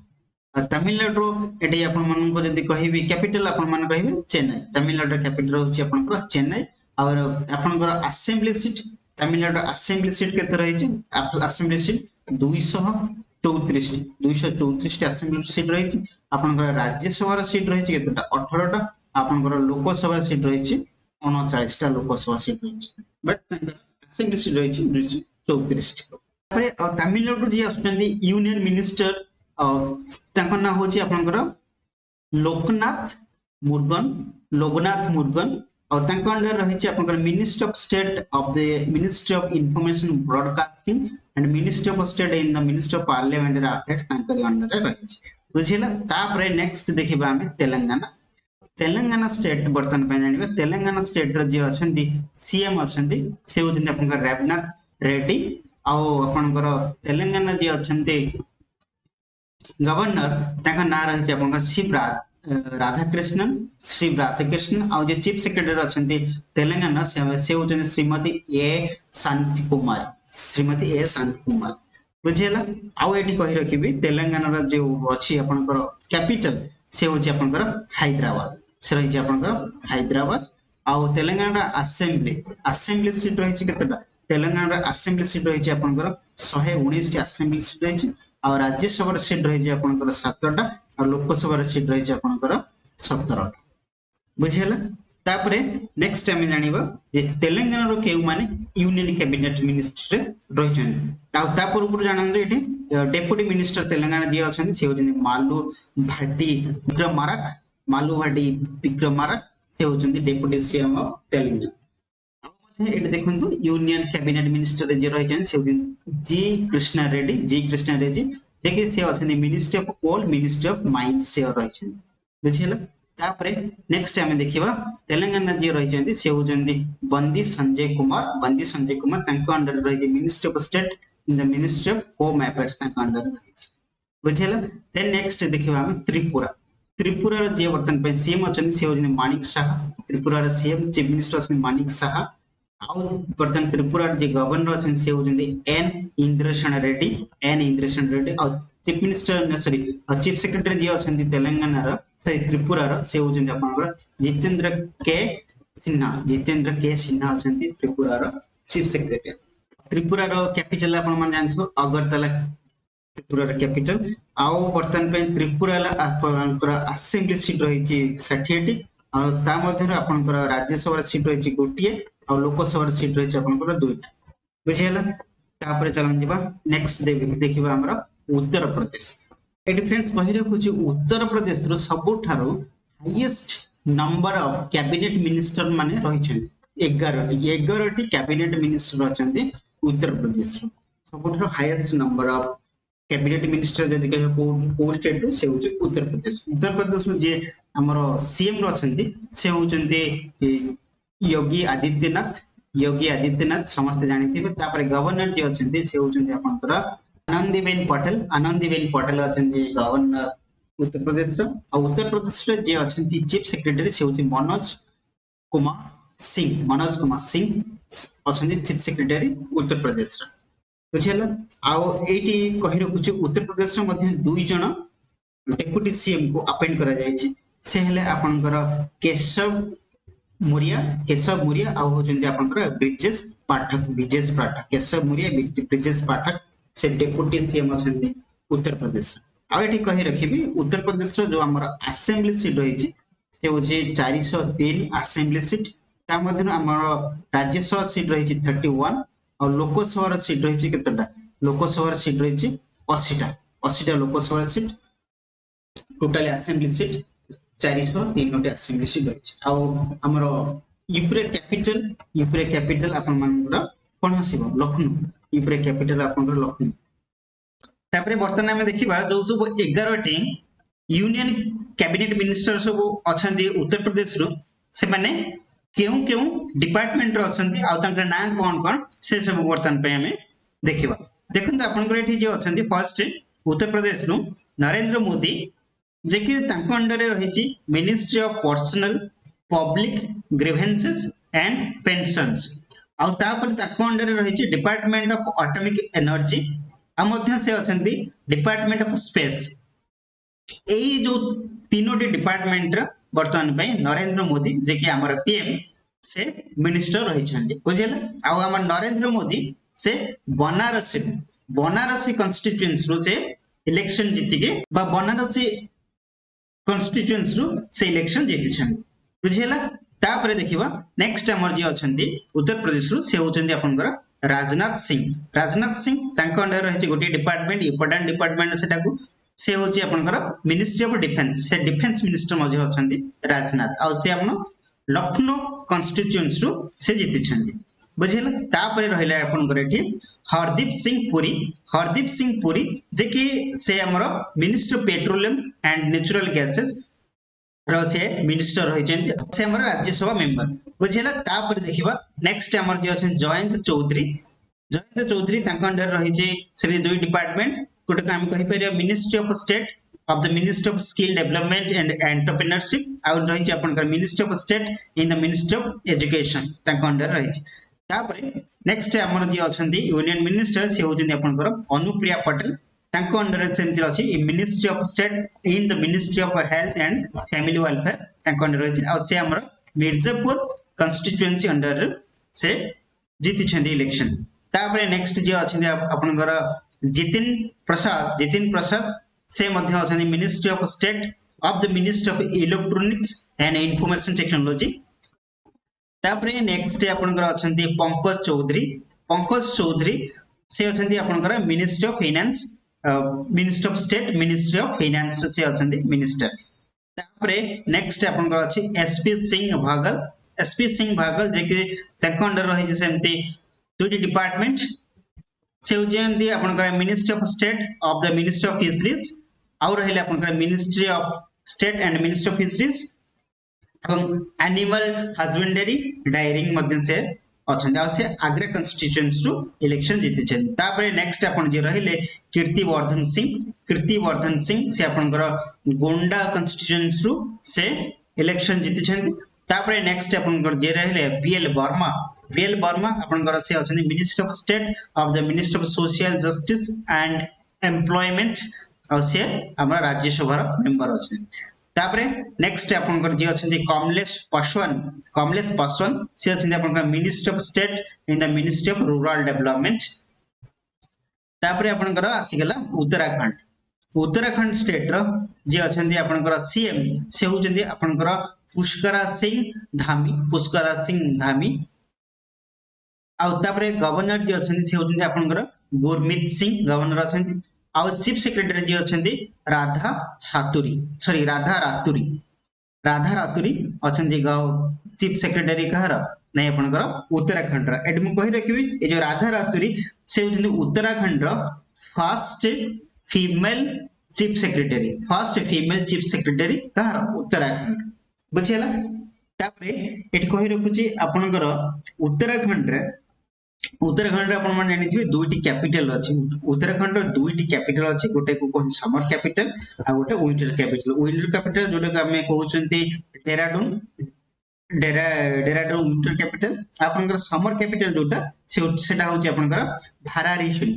तमिलनाडु एटी आपण मन को जदी कहिबी कैपिटल आपण मन कहिबे चेन्नई तमिलनाडु कैपिटल होची आपनकर चेन्नई और आपनकर assembly seat Tamil Nadu assembly seat केते रही असेंबली सीट 234 असेंबली सीट रही आपनकर राज्यसभा सीट रही केतेटा 18टा आपनकर लोकसभा सीट रही 39टा लोकसभा सीट रही बट असेंबली सीट रही 234 तारे तमिलनाडु जी आछंती यूनियन मिनिस्टर तांका ना होची आपनकर लोकनाथ मुर्गन और तांका अंडर रही आपनकर ministry of state of the ministry of information broadcasting and ministry of state in the ministry of parliamentary affairs तांकर अंडर रही बुझिला तापरे नेक्स्ट देखिबा हमें तेलंगाना स्टेट बर्तन पे जानिबा तेलंगाना स्टेट रो जे अछंती सीएम अछंती से होचंती आपनकर रेवनाथ रेड्डी आ आपनकर तेलंगाना जे अछंती गवर्नर तांका ना रही आपनकर राधाकृष्णन आ जे चीफ सेक्रेटरी अछंती तेलंगाना से होचंती श्रीमती ए शांति कुमार बुझेला आ एटी कहि रखिबी तेलंगाना रो जे अछि आपनकर कैपिटल से होची आपनकर हैदराबाद से रही आपनकर हैदराबाद आ तेलंगाना असेंबली सीट रही केतेटा तेलंगाना असेंबली सीट रही आपनकर 119 टी असेंबली सीट रही और राज्यसभा सीट रही आपनकर 7टा और लोकसभा सीट रही आपनकर 17टा बुझेला तापरे नेक्स्ट टाइम जानिबा जे तेलंगाना रो केउ माने यूनियन कैबिनेट मिनिस्टर रही छन ता पूर्व जानन एठी डेप्यूटी मिनिस्टर तेलंगाना जे अछन से होजन मालू भाटी विक्रमारक से होजन डेप्यूटी सीएम ऑफ तेलंगाना एठी देखंतु यूनियन कैबिनेट मिनिस्टर जे रही छन से होजन जी कृष्णा रेड्डी जे कि से अछन ministry of coal ministry of mines से रही छन बुझिला तापरे नेक्स्ट टाइम देखिबा तेलंगाना जे रही छन से होजन बंदी संजय कुमार तांको अंडर रही ministry of state in the ministry of home affairs तांको अंडर रही बुझिला देन नेक्स्ट देखिबा हम त्रिपुरा रो जे वर्तन पे सीएम अछन से होजन मानिक शाह त्रिपुरा रो सीएम चीफ मिनिस्टर अछन मानिक शाह आउ वर्तन त्रिपुरा जे गवर्नर अछन से होजन एन इंद्रसेन रेड्डी और chief minister sorry chief secretary जे अछन तेलंगाना रो से त्रिपुरा रो से होजन आपनकर जितेंद्र के सिन्हा अछन त्रिपुरा रो चीफ सेक्रेटरी त्रिपुरा रो कैपिटल आपन मन जानछो अगरतला त्रिपुरा रो कैपिटल आउ वर्तन पे त्रिपुरा ला आपनकर असेंबली सीट रही 60 टी और ता मध्ये आपनकर राज्यसभा सीट रही गोटिए और लोकसभा सीट रही आपनकर 2टा बुझियला तापर चलन जिबा नेक्स्ट देखिबा हमरा उत्तर प्रदेश एटी फ्रेंड्स कहि रखुची उत्तर प्रदेश रो सबठारो highest number of cabinet minister माने रही छन 11 टी कैबिनेट मिनिस्टर अछंती उत्तर प्रदेश रो सबठारो highest number of cabinet minister जदि कह को स्टेट से होचे उत्तर प्रदेश में जे हमरो सीएम रो अछंती से होचंती योगी आदित्यनाथ समस्त जानिथिबे तापर गवर्नर जे अछंती से होचंती आपनकर आनंदीबेन पटेल अछंती गवर्नर उत्तर प्रदेश रो और उत्तर प्रदेश रे जे अछंती चीफ सेक्रेटरी से होची मनोज कुमार सिंह अछंती चीफ सेक्रेटरी उत्तर प्रदेश रो बुझिला आउ एटी कहि रखुची उत्तर प्रदेश रो मध्ये 2 जण डेप्यूटी सीएम को अपॉइंट करा जायछि से हेले आपनकर केशव मुरिया आउ होचंती आपनकर ब्रिजेश पाठक केशव मुरिया ब्रिजेश पाठक से डेप्यूटी सीएम अछंती उत्तर प्रदेश आ एठी कहि रखिबी उत्तर प्रदेश रो जो हमर असेंबली सीट रही से होची 403 असेंबली सीट ता मध्ये हमर राज्यसभा सीट रही 31 और लोकसभा सीट रही केतटा लोकसभा सीट रही 80टा Lok Sabha seat total assembly seat 403 टी असेंबली सीट रही आ हमर यूपी कैपिटल अपन मानकर कोन हसिबो लखनऊ यूपी कैपिटल अपन लखनऊ तापरे वर्तमान में देखिबा जो सब 11 टी यूनियन कैबिनेट मिनिस्टर सब अछंती उत्तर प्रदेश रो से माने केउ डिपार्टमेंट रो अछंती आ तांका नाम कोन से सब वर्तमान पे हमें देखिबा देखंतु आपनकर एठी जे अछंती फर्स्ट उत्तर प्रदेश नु नरेंद्र मोदी जे कि तांको अंडर रे रहिछि ministry of personnel public grievances and pensions आउ तापर ताको अंडर रे रहिछि डिपार्टमेंट ऑफ एटॉमिक एनर्जी आ मध्य से अछंती डिपार्टमेंट ऑफ स्पेस एई जो तीनोटी डिपार्टमेंट वर्तमान पे नरेंद्र मोदी जे कि हमर पीएम से मिनिस्टर रहिछंती बुझिला आ हमर नरेंद्र मोदी से बनारसी कॉन्स्टिट्यूएंसी रु से इलेक्शन जीति के बा बनारसी कॉन्स्टिट्यूएंसी रु से इलेक्शन जीति छन बुझिला तापरे देखिबा नेक्स्ट हमर जे अछंती उत्तर प्रदेश रु से होचंती आपनकर राजनाथ सिंह तांको अंडर रहिछि गोटी डिपार्टमेंट इंपोर्टेंट डिपार्टमेंट सेटा को से होची आपनकर मिनिस्ट्री ऑफ डिफेंस से डिफेंस मिनिस्टर मजे अछंती राजनाथ आ से आपन लखनऊ कॉन्स्टिट्यूएंसी रु से जीति छंती बुझिला तापरे रहिला आपनकर एठी हरदीप सिंह पुरी जे कि से हमर minister petroleum and natural gases रो से मिनिस्टर रहिचंती से हमर राज्यसभा मेंबर बुझिला तापरे देखिबा नेक्स्ट हमर जे अछन जयंत चौधरी तांका अंडर रहिचे से दुई डिपार्टमेंट गोटे काम कहि परिया ministry of state of the Ministry of Skill Development and Entrepreneurship आउ रहिछि आपनकर ministry of state in the ministry of education तांका अंडर रहिछि तापरे नेक्स्ट हमर जे अछंती यूनियन मिनिस्टर से होजंती आपनकर अनुप्रिया पटेल तांको अंडर सेंति अछि ministry of state in the ministry of health and family welfare तांको अंडर रहिछि आ से हमर मिर्जापुर कॉन्स्टिट्यूएंसी अंडर से जीति छंदी इलेक्शन तापरे नेक्स्ट जे अछंती आपनकर जितिन प्रसाद से मध्य अछंती ministry of state of the ministry of electronics and information technology तापरे नेक्स्ट आपनकर अछंती पंकज चौधरी से अछंती आपनकर ministry of finance ministry of state ministry of finance से अछंती मिनिस्टर तापरे नेक्स्ट आपनकर अछि एसपी सिंह भागल जे कि तक अंडर रहि सेमती दुटी डिपार्टमेंट से होजेंती आपनकर ministry of state of the ministry of fisheries आउ रहिले आपनकर ministry of state and ministry of fisheries एवं एनिमल हस्बेंडरी डायरिंग मध्यम से अछन आ से आग्रा कॉन्स्टिट्यूएंसी रु इलेक्शन जीति छन तापरे नेक्स्ट आपन जे रहिले कीर्तिवर्धन सिंह से आपनकर गोंडा कॉन्स्टिट्यूएंसी रु से इलेक्शन जीति छन तापरे नेक्स्ट आपनकर जे रहिले बीएल वर्मा आपनकर से अछन minister of state of the minister of social justice and employment और से हमरा राज्यसभा मेंबर अछन तापरे नेक्स्ट आपनकर जे अछन कमलेश पासवान से अछन आपनकर minister of state in the ministry of rural development तापरे आपनकर आसी गेला उत्तराखंड स्टेट रो जे अछन आपनकर सीएम से होचंदी आपनकर पुष्करा सिंह धामी आ तापरे गवर्नर जे अछन से होचंदी आपनकर गुरमीत सिंह गवर्नर अछन आ चीफ सेक्रेटरी जे अछंदी राधा रातुरी अछंदी चीफ सेक्रेटरी कहर नै आपनकर उत्तराखंड रा एड मु कहि रखिबी ए जो राधा रातुरी से होचंदी उत्तराखंड रा फर्स्ट फीमेल चीफ सेक्रेटरी कहर उत्तराखंड बुझिला तापरे एठी कहि रखुची आपनकर उत्तराखंड रे अपन मन जानिथिबे दुईटी कैपिटल अछि उत्तराखंड रो दुईटी कैपिटल अछि गोटे को कोन समर कैपिटल आ गोटे विंटर कैपिटल जोटा के हमें कहउचंती डेराडून विंटर कैपिटल आपनकर समर कैपिटल जोटा सेटा होची आपनकर भारारीशुन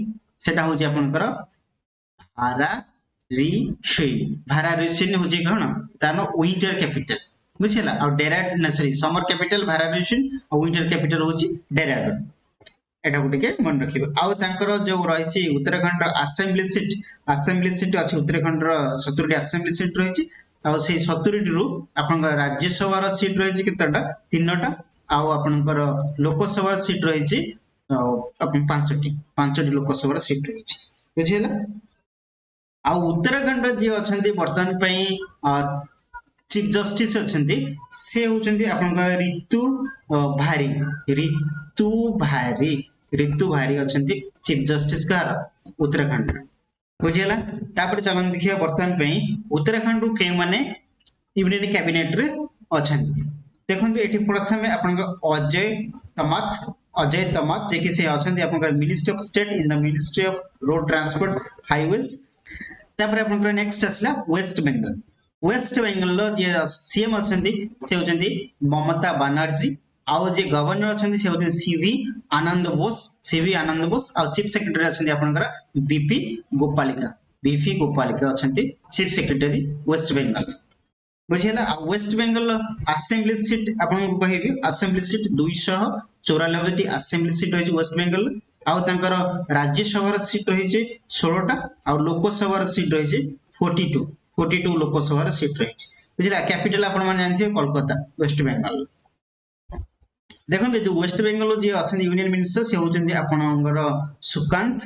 होची कोन तानो विंटर कैपिटल बुझिला और समर कैपिटल भारारीशुन और विंटर कैपिटल होची डेराडून एटा गुटे मन रखिबे आउ तांकर जो रहिछि उत्तराखंड असेंबली सीट अछि उत्तराखंड 70 असेंबली सीट रहिछि आउ से 70 रु आपन राज्यसभा रो सीट रहिछि कितटा 3टा आउ आपनकर लोकसभा सीट रहिछि अपन 5टी लोकसभा सीट रहिछि बुझिला आउ उत्तराखंड जे अछंती वर्तमान पई चीफ जस्टिस अछंती से होचंती आपनकर ऋतु भारी अछंती चीफ जस्टिस का उत्तराखंड बुझिला तापर चलन देखिया वर्तमान पई उत्तराखंड रु के माने यूनियन कैबिनेट रे अछंती देखंतु एठी प्रथमे आपनकर अजय अजय तमात जे कि से अछंती आपनकर ministry of state in the ministry of road transport highways. तापर आपनकर नेक्स्ट आसला वेस्ट बंगाल। वेस्ट बंगाल लो जे सीएम अछंती से होचंती ममता बनर्जी आउ जे गवर्नर अछंती से होचंती सीवी आनंद बोस आ चीफ सेक्रेटरी अछंती आपनकर बीपी गोपालिका अछंती चीफ सेक्रेटरी वेस्ट बंगाल। बुझेला वेस्ट बंगाल असेंबली सीट आपन कहबी असेंबली सीट 294 टी असेंबली सीट रही वेस्ट बंगाल आउ तांकर राज्यसभा सीट रही 16 टा और लोकसभा सीट रही 42 लोकसभा सीट रही। बुझेला कैपिटल आपन मान जानथिबे कोलकाता वेस्ट बंगाल। देखो जो वेस्ट बंगाल जी अच्छा यूनियन मिनिस्टर से होचंदी आपनकर सुकांत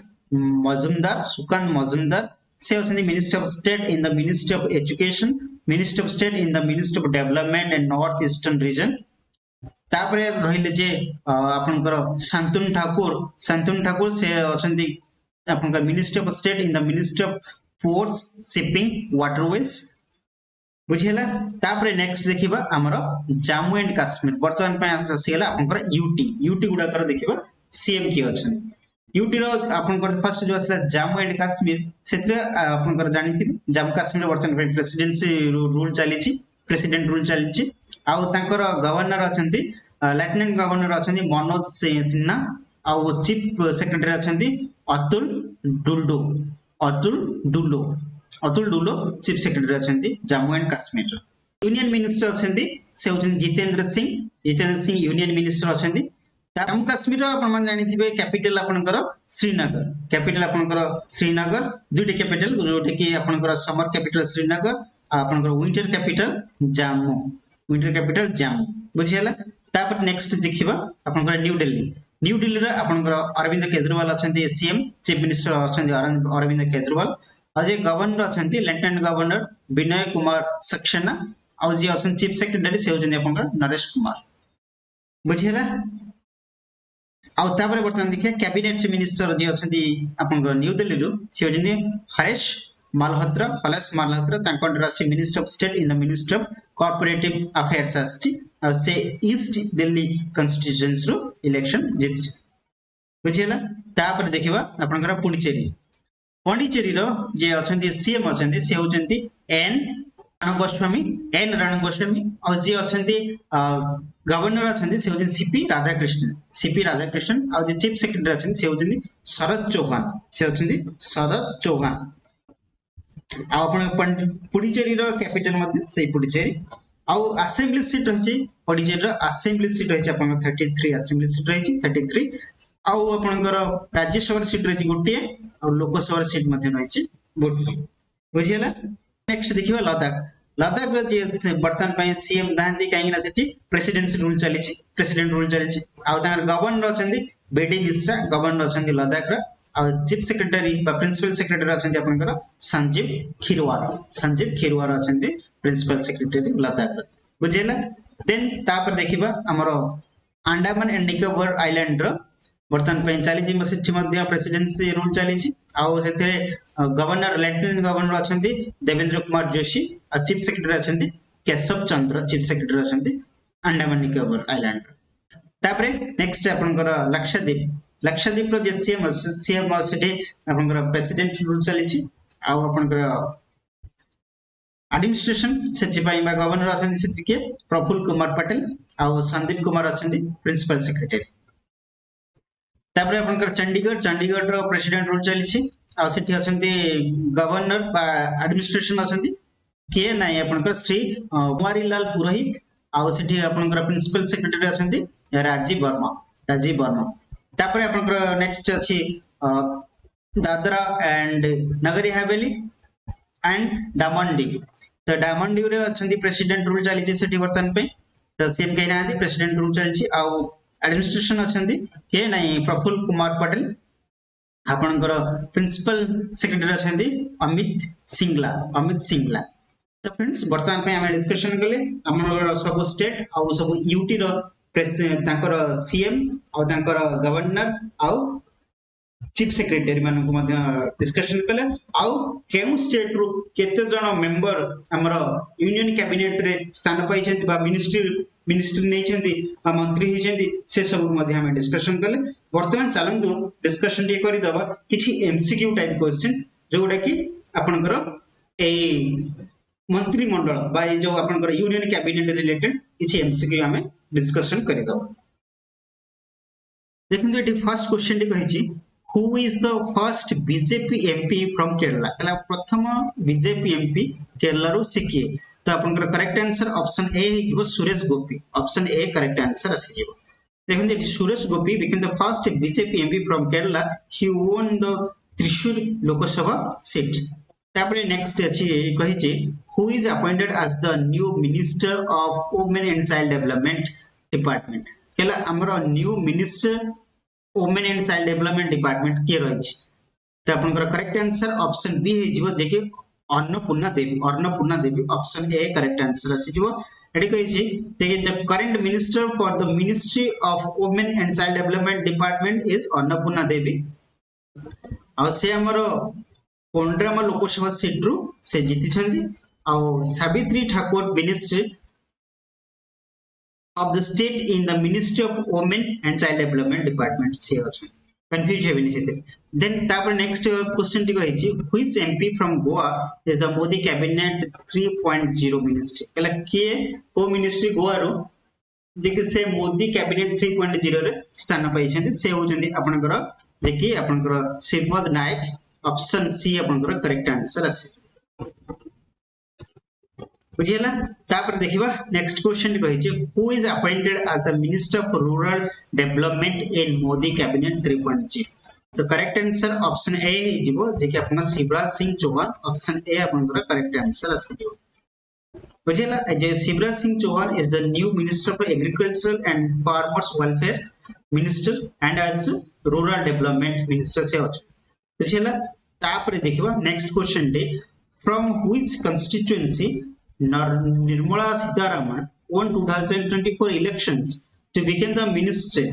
मजुमदार से होचंदी minister of state in the ministry of education minister of state in the ministry of development and north eastern region. तापरे रहिले जे आपनकर शांतनु ठाकुर से होचंदी आपनकर ministry of state in the ministry of ports shipping waterways. बुझेला तापरे नेक्स्ट देखिबा हमरो जम्मू एंड काश्मीर वर्तमान पे आसीगला आपनकर यूटी गुडा कर देखिबा सीएम की अछन यूटी रो आपनकर फर्स्ट जो आसला जम्मू एंड काश्मीर सेतरे आपनकर जानिथि जम्मू काश्मीर वर्तमान पे प्रेसिडेंट रूल चलीछि आउ तांकर गवर्नर अछंती लेफ्टिनेंट गवर्नर अछंती मनोज सिन्हा आउ चीफ सेक्रेटरी अछंती अतुल डुलो चीफ सेक्रेटरी अछंती Jammu and Kashmir. Union minister अछंती से होचन जितेंद्र सिंह यूनियन मिनिस्टर अछंती। जम्मू काश्मीर आपण मान जानिथिबे कैपिटल आपनकर श्रीनगर दुईटी कैपिटल जोटे कि आपनकर समर कैपिटल श्रीनगर आपनकर विंटर कैपिटल जम्मू बुझियला। तापर नेक्स्ट देखिबा आपनकर न्यू दिल्ली रे आपनकर अरविंद केजरीवाल अछंती सीएम चीफ मिनिस्टर अछंती अरविंद केजरीवाल आज गवर्नर अछंती लेफ्टिनेंट गवर्नर विनय कुमार सक्सेना और जी अछन चीफ सेक्रेटरी से होचंदी आपनकर नरेश कुमार बुझियला। आ तापर वर्तमान देखिए कैबिनेट मिनिस्टर जी अछंती आपनकर न्यू दिल्ली रो से होचंदी हरेश मालहोत्रा तांको राष्ट्रीय minister of state in the ministry of corporative affairs आछि से ईस्ट दिल्ली कॉन्स्टिट्यूएंसी रो इलेक्शन जीति बुझियला। तापर देखिबा आपनकर पुडुचेरी रो जे अछंती सीएम अछंती से होचंती एन राणा गोस्वामी और जे अछंती गवर्नर अछंती से होचंती सीपी राधाकृष्णन और जे चीफ सेक्रेटरी अछंती से होचंती शरद चौहान आ अपन पुडुचेरी रो कैपिटल मध्ये से पुडुचेरी आ असेंबली सीट रही पुडुचेरी रो असेंबली सीट रही अपन 33 असेंबली सीट रही 33 आउ आपनकर राज्यसभा सीट रही गोटे और लोकसभा सीट मध्ये रही गोटे बुझियला। नेक्स्ट देखिबा लद्दाख रो जे वर्तमान पे सीएम दांती काई ना सेठी प्रेसिडेंट रूल चलीछि आउ तांगर गवर्नर अछंती बेडी मिश्रा गवर्नर अछंती लद्दाख रो आ चीफ सेक्रेटरी बा प्रिंसिपल सेक्रेटरी अछंती आपनकर संजीव खिरवार अछंती प्रिंसिपल सेक्रेटरी लद्दाख रो बुझियला। देन तापर देखिबा हमरो अंडमान एंड निकोबार आइलैंड रो वर्तमान पे चली सेठी मध्ये प्रेसिडेंसी रूल चली आउ सेते गवर्नर लेफ्टिनेंट गवर्नर अछंती देवेंद्र कुमार जोशी आ चीफ सेक्रेटरी अछंती केशव चंद्र चीफ सेक्रेटरी अछंती अंडमान निकोबार आइलैंड। तापरे नेक्स्ट आपनकर लक्षद्वीप रो जे सीएम सेठी आपनकर प्रेसिडेंट रूल चली आउ आपनकर एडमिनिस्ट्रेशन सेठी पई बा गवर्नर अछंती सेठी के प्रफुल्ल कुमार पटेल आउ संदीप कुमार अछंती प्रिंसिपल सेक्रेटरी। तापर आपनकर चंडीगढ़ रो प्रेसिडेंट रूल चली आ सेठी अछंती गवर्नर बा एडमिनिस्ट्रेशन अछंती के नाही आपनकर श्री कुमारी लाल पुरोहित आ सेठी आपनकर प्रिंसिपल सेक्रेटरी अछंती राजीव वर्मा। तापर आपनकर नेक्स्ट अछि Dadra and Nagar Haveli and Daman Dew तो डामन डीव रे अछंती प्रेसिडेंट रूल चली सेठी वर्तमान पे तो सीएम कहि नाथि प्रेसिडेंट रूल चली आ एडमिनिस्ट्रेशन अछंती के नाही प्रफुल्ल कुमार पटेल आपनकर प्रिंसिपल सेक्रेटरी अछंती अमित सिंगला। तो फ्रेंड्स वर्तमान पे हम डिस्कशन कले हमर सब स्टेट आ सब यूटी रो तांकर सीएम आ तांकर गवर्नर आ चीफ सेक्रेटरी मानक मध्य डिस्कशन कले आ केउ स्टेट रो केते जण मेंबर हमर यूनियन कैबिनेट रे स्थान पाइछंती बा मिनिस्ट्री मिनिस्ट्री नहीं मंत्री होती से सब आम डिस्कसन कले। बर्तमान चलतु डिस्कसन टी करदे किसी एमसीक्यू टाइप क्वेश्चन जोटा कि आपनकर मंत्रिमंडल बा जो आपनकर यूनियन कैबिनेट रिलेटेड किसी एमसीक्यू आम डिस्कसन करदे। देखिए ये फर्स्ट क्वेश्चन टी कही who is the first BJP MP from Kerala कहला प्रथम बीजेपी एमपी केरला रो से किए तो आपनकर करेक्ट आंसर ऑप्शन ए हिबो Suresh Gopi option A correct answer आसी जिवो। देखिए ये Suresh Gopi become the first BJP MP from Kerala he won the Thrissur Lok Sabha seat. तापर नेक्स्ट अछि कही who is appointed as the new minister of women and child development department कहला हमरो new minister women and child development department किए रही तो आपनकर correct answer option B हो जे कि Annapurna Devi option A correct answer आसी जिवो। एडी कहिछि the current minister for the ministry of women and child development department is Annapurna Devi आ से हमरो कोंड्रामा लोकसभा सीट रु से जीति छथि आ Savitri Thakur ministry of the state in the Ministry of Women and Child Development Department से अछि कंफ्यूज हेबेनी सेते। देन तापर नेक्स्ट क्वेश्चन टी कहिछि which MP from Goa is the Modi cabinet 3.0 ministry कहला के को मिनिस्ट्री गोवा रो जे कि से मोदी कैबिनेट 3.0 रे स्थान पाई छथि से होचंदी आपनकर जे कि आपनकर श्रीपद नायक ऑप्शन सी आपनकर करेक्ट आंसर आसी बुझिला। तापर देखिबा नेक्स्ट क्वेश्चन कहि who is appointed as the minister for rural development in Modi cabinet 3.0 तो करेक्ट आंसर ऑप्शन ए हिजिबो जे कि आपन शिवराज सिंह चौहान ऑप्शन ए आपन करेक्ट आंसर आसीबो बुझिला। जे Shivraj Singh Chouhan is the new minister for agriculture and farmers welfare minister and also rural development minister से अछि बुझिला। तापर देखिबा next question the from which constituency Nirmala Sitharaman won 2024 elections to become the minister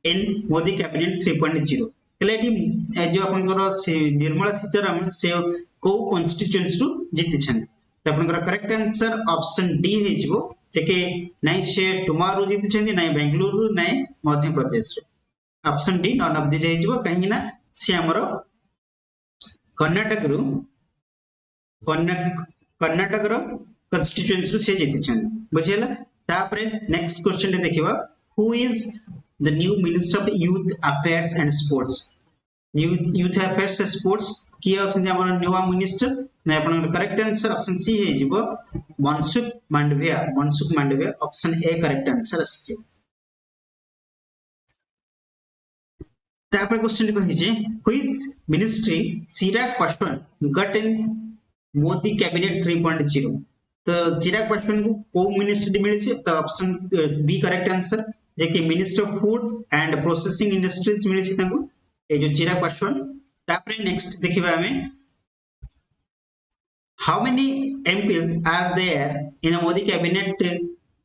in Modi cabinet 3.0 कहलेटी जो आपनकर निर्मला सीतारामन से को constituency रु जीति छन त आपनकर करेक्ट आंसर ऑप्शन डी हे जिवो जे के नै से टुमारो जीति छन नै बेंगलुरु नै Madhya Pradesh option D none of the हे जिवो कहीं ना से हमरो कर्नाटक रु कर्नाटक रो कंस्टिट्यूएंसी रु से जीति छन बुझिला। तापर नेक्स्ट क्वेश्चन ले देखिबा who is the new minister of youth affairs and sports youth affairs and sports किया अछन हमर न्यू मिनिस्टर नै आपन करेक्ट आंसर ऑप्शन सी हे जिवो Mansukh Mandaviya option A correct answer आसी। तापर क्वेश्चन कहि जे which ministry Chirag Paswan got in Modi cabinet 3.0 तो चिराग पासवान को को मिनिस्ट्री मिली तो ऑप्शन बी करेक्ट आंसर जे कि minister of food and processing industries मिली ताको ए जो चिराग पासवान। तापर नेक्स्ट देखिबा हमें how many MPs are there in Modi cabinet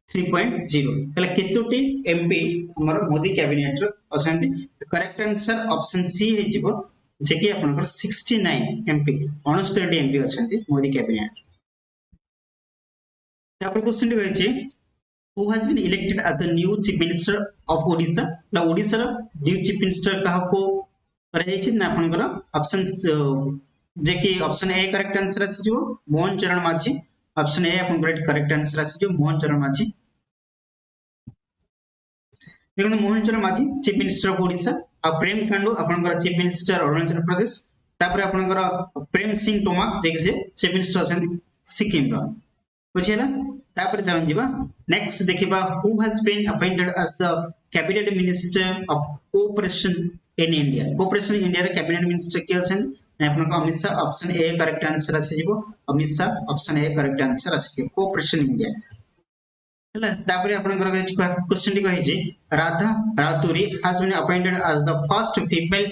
3.0 कहला केतोटी एमपी हमर मोदी कैबिनेट रो अछंती करेक्ट आंसर ऑप्शन सी हे जिवो जे कि आपनकर 69 एमपी 69 एमपी अछंती मोदी कैबिनेट। तापर क्वेश्चन कहै छै who has been elected as the new chief minister of Odisha ना ओडिशा रो न्यू चीफ मिनिस्टर कहा को करै छै ना आपनकर ऑप्शन जे कि ऑप्शन ए करेक्ट आंसर आसी जिवो मोहन चरण माझी ऑप्शन ए आपनकर करेक्ट आंसर आसी जिवो मोहन चरण माझी। देखो मोहन चरण माझी चीफ मिनिस्टर ऑफ ओडिशा आ प्रेम कांडू आपनकर चीफ मिनिस्टर अरुणाचल प्रदेश तापर आपनकर प्रेम सिंह टोमाक जे से चीफ मिनिस्टर अछन सिक्किम रो बुझिला। तापर चलन जीवा नेक्स्ट देखिबा who has been appointed as the cabinet minister of cooperation in India cooperation India रे कैबिनेट मिनिस्टर के अछन आपनकर Amit Shah option A correct answer आसी जिवो Amit Shah option A correct answer आसी कोऑपरेशन इंडिया हला। तापर आपनकर क्वेश्चन टी कहि जे Radha Raturi has been appointed as the first female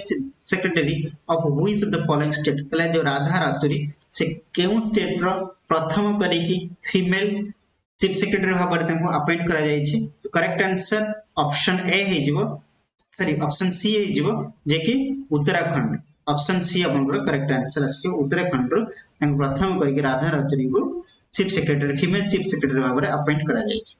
secretary of which of the following state कहला जो राधा रातुरी से केउ स्टेट रो प्रथम करी की फीमेल चीफ सेक्रेटरी भाबर ताको अपॉइंट करा जाय छै तो करेक्ट आंसर ऑप्शन ए हे जिवो सॉरी ऑप्शन सी हे जिवो जे कि उत्तराखंड ऑप्शन सी आपनकर करेक्ट आंसर आसी उत्तराखंड रो ताको प्रथम करी की राधा रातुरी को chief secretary female chief secretary भाबर अपॉइंट करा जाय छै।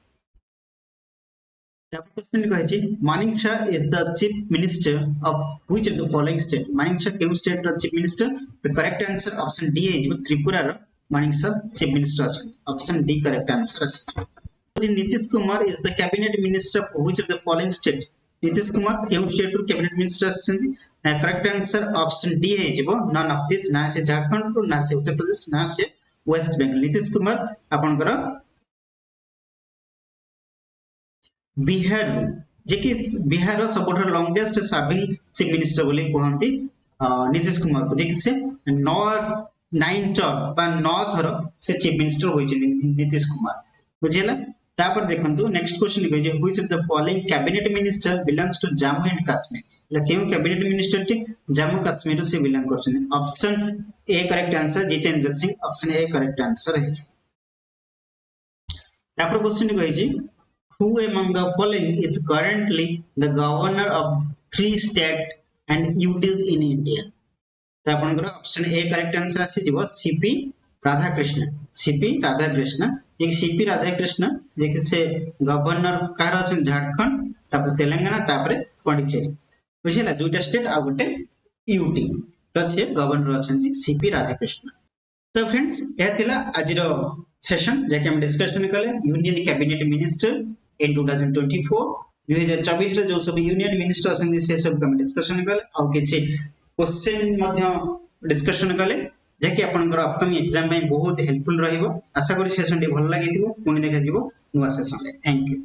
क्वेश्चन कहिछि Manik Saha is the chief minister of which of the following state Manik Saha केउ स्टेट रो chief minister the correct answer option D है त्रिपुरा रो मानिकशा चीफ मिनिस्टर अछि ऑप्शन डी करेक्ट आंसर अछि Nitish Kumar is the cabinet minister of which of the following state Nitish Kumar केउ state रो cabinet minister अछि correct answer option D है none of this ना से झारखंड ना से उत्तर प्रदेश ना से वेस्ट बंगाल नीतीश कुमार आपनकर बिहार जे कि बिहार सबुठ लॉन्गेस्ट सर्विंग चीफ मिनिस्टर बोली कहती नीतीश कुमार को जे कि से 9 टर्म 9 थर से चीफ मिनिस्टर होइछन नीतीश कुमार बुझिला तापर देखंतु नेक्स्ट क्वेश्चन कहै जे which of the following cabinet minister belongs to Jammu and Kashmir ला केउ कैबिनेट मिनिस्टर टी जम्मू कश्मीर से बिलोंग करछन option A correct answer Jitendra Singh option A correct answer है तापर क्वेश्चन कहै जे who among the following is currently the governor of 3 states and UTs in India तो आपनकर ऑप्शन ए करेक्ट आंसर आसी दिबो सीपी राधाकृष्ण एक सीपी राधाकृष्ण जे कि से गवर्नर कार अछन झारखंड तापर तेलंगाना तापर पौंडीचेरी बुझिला दुटा स्टेट आ गोटे यूटी प्लस से गवर्नर अछन सीपी राधाकृष्ण तो फ्रेंड्स ए थिला आजिरो सेशन जेके हम डिस्कशन कले यूनियन कैबिनेट मिनिस्टर in 2024 2024 रे जो सब यूनियन मिनिस्टर अछन से सब हम डिस्कशन कले आ किछि क्वेश्चन मध्य डिस्कशन कले जेके आपनकर अपकमिंग एग्जाम में बहुत हेल्पफुल रहिबो आशा करी सेशन डी भल लागिथिबो पुनी देखा दिबो नुवा सेशन ले थैंक यू।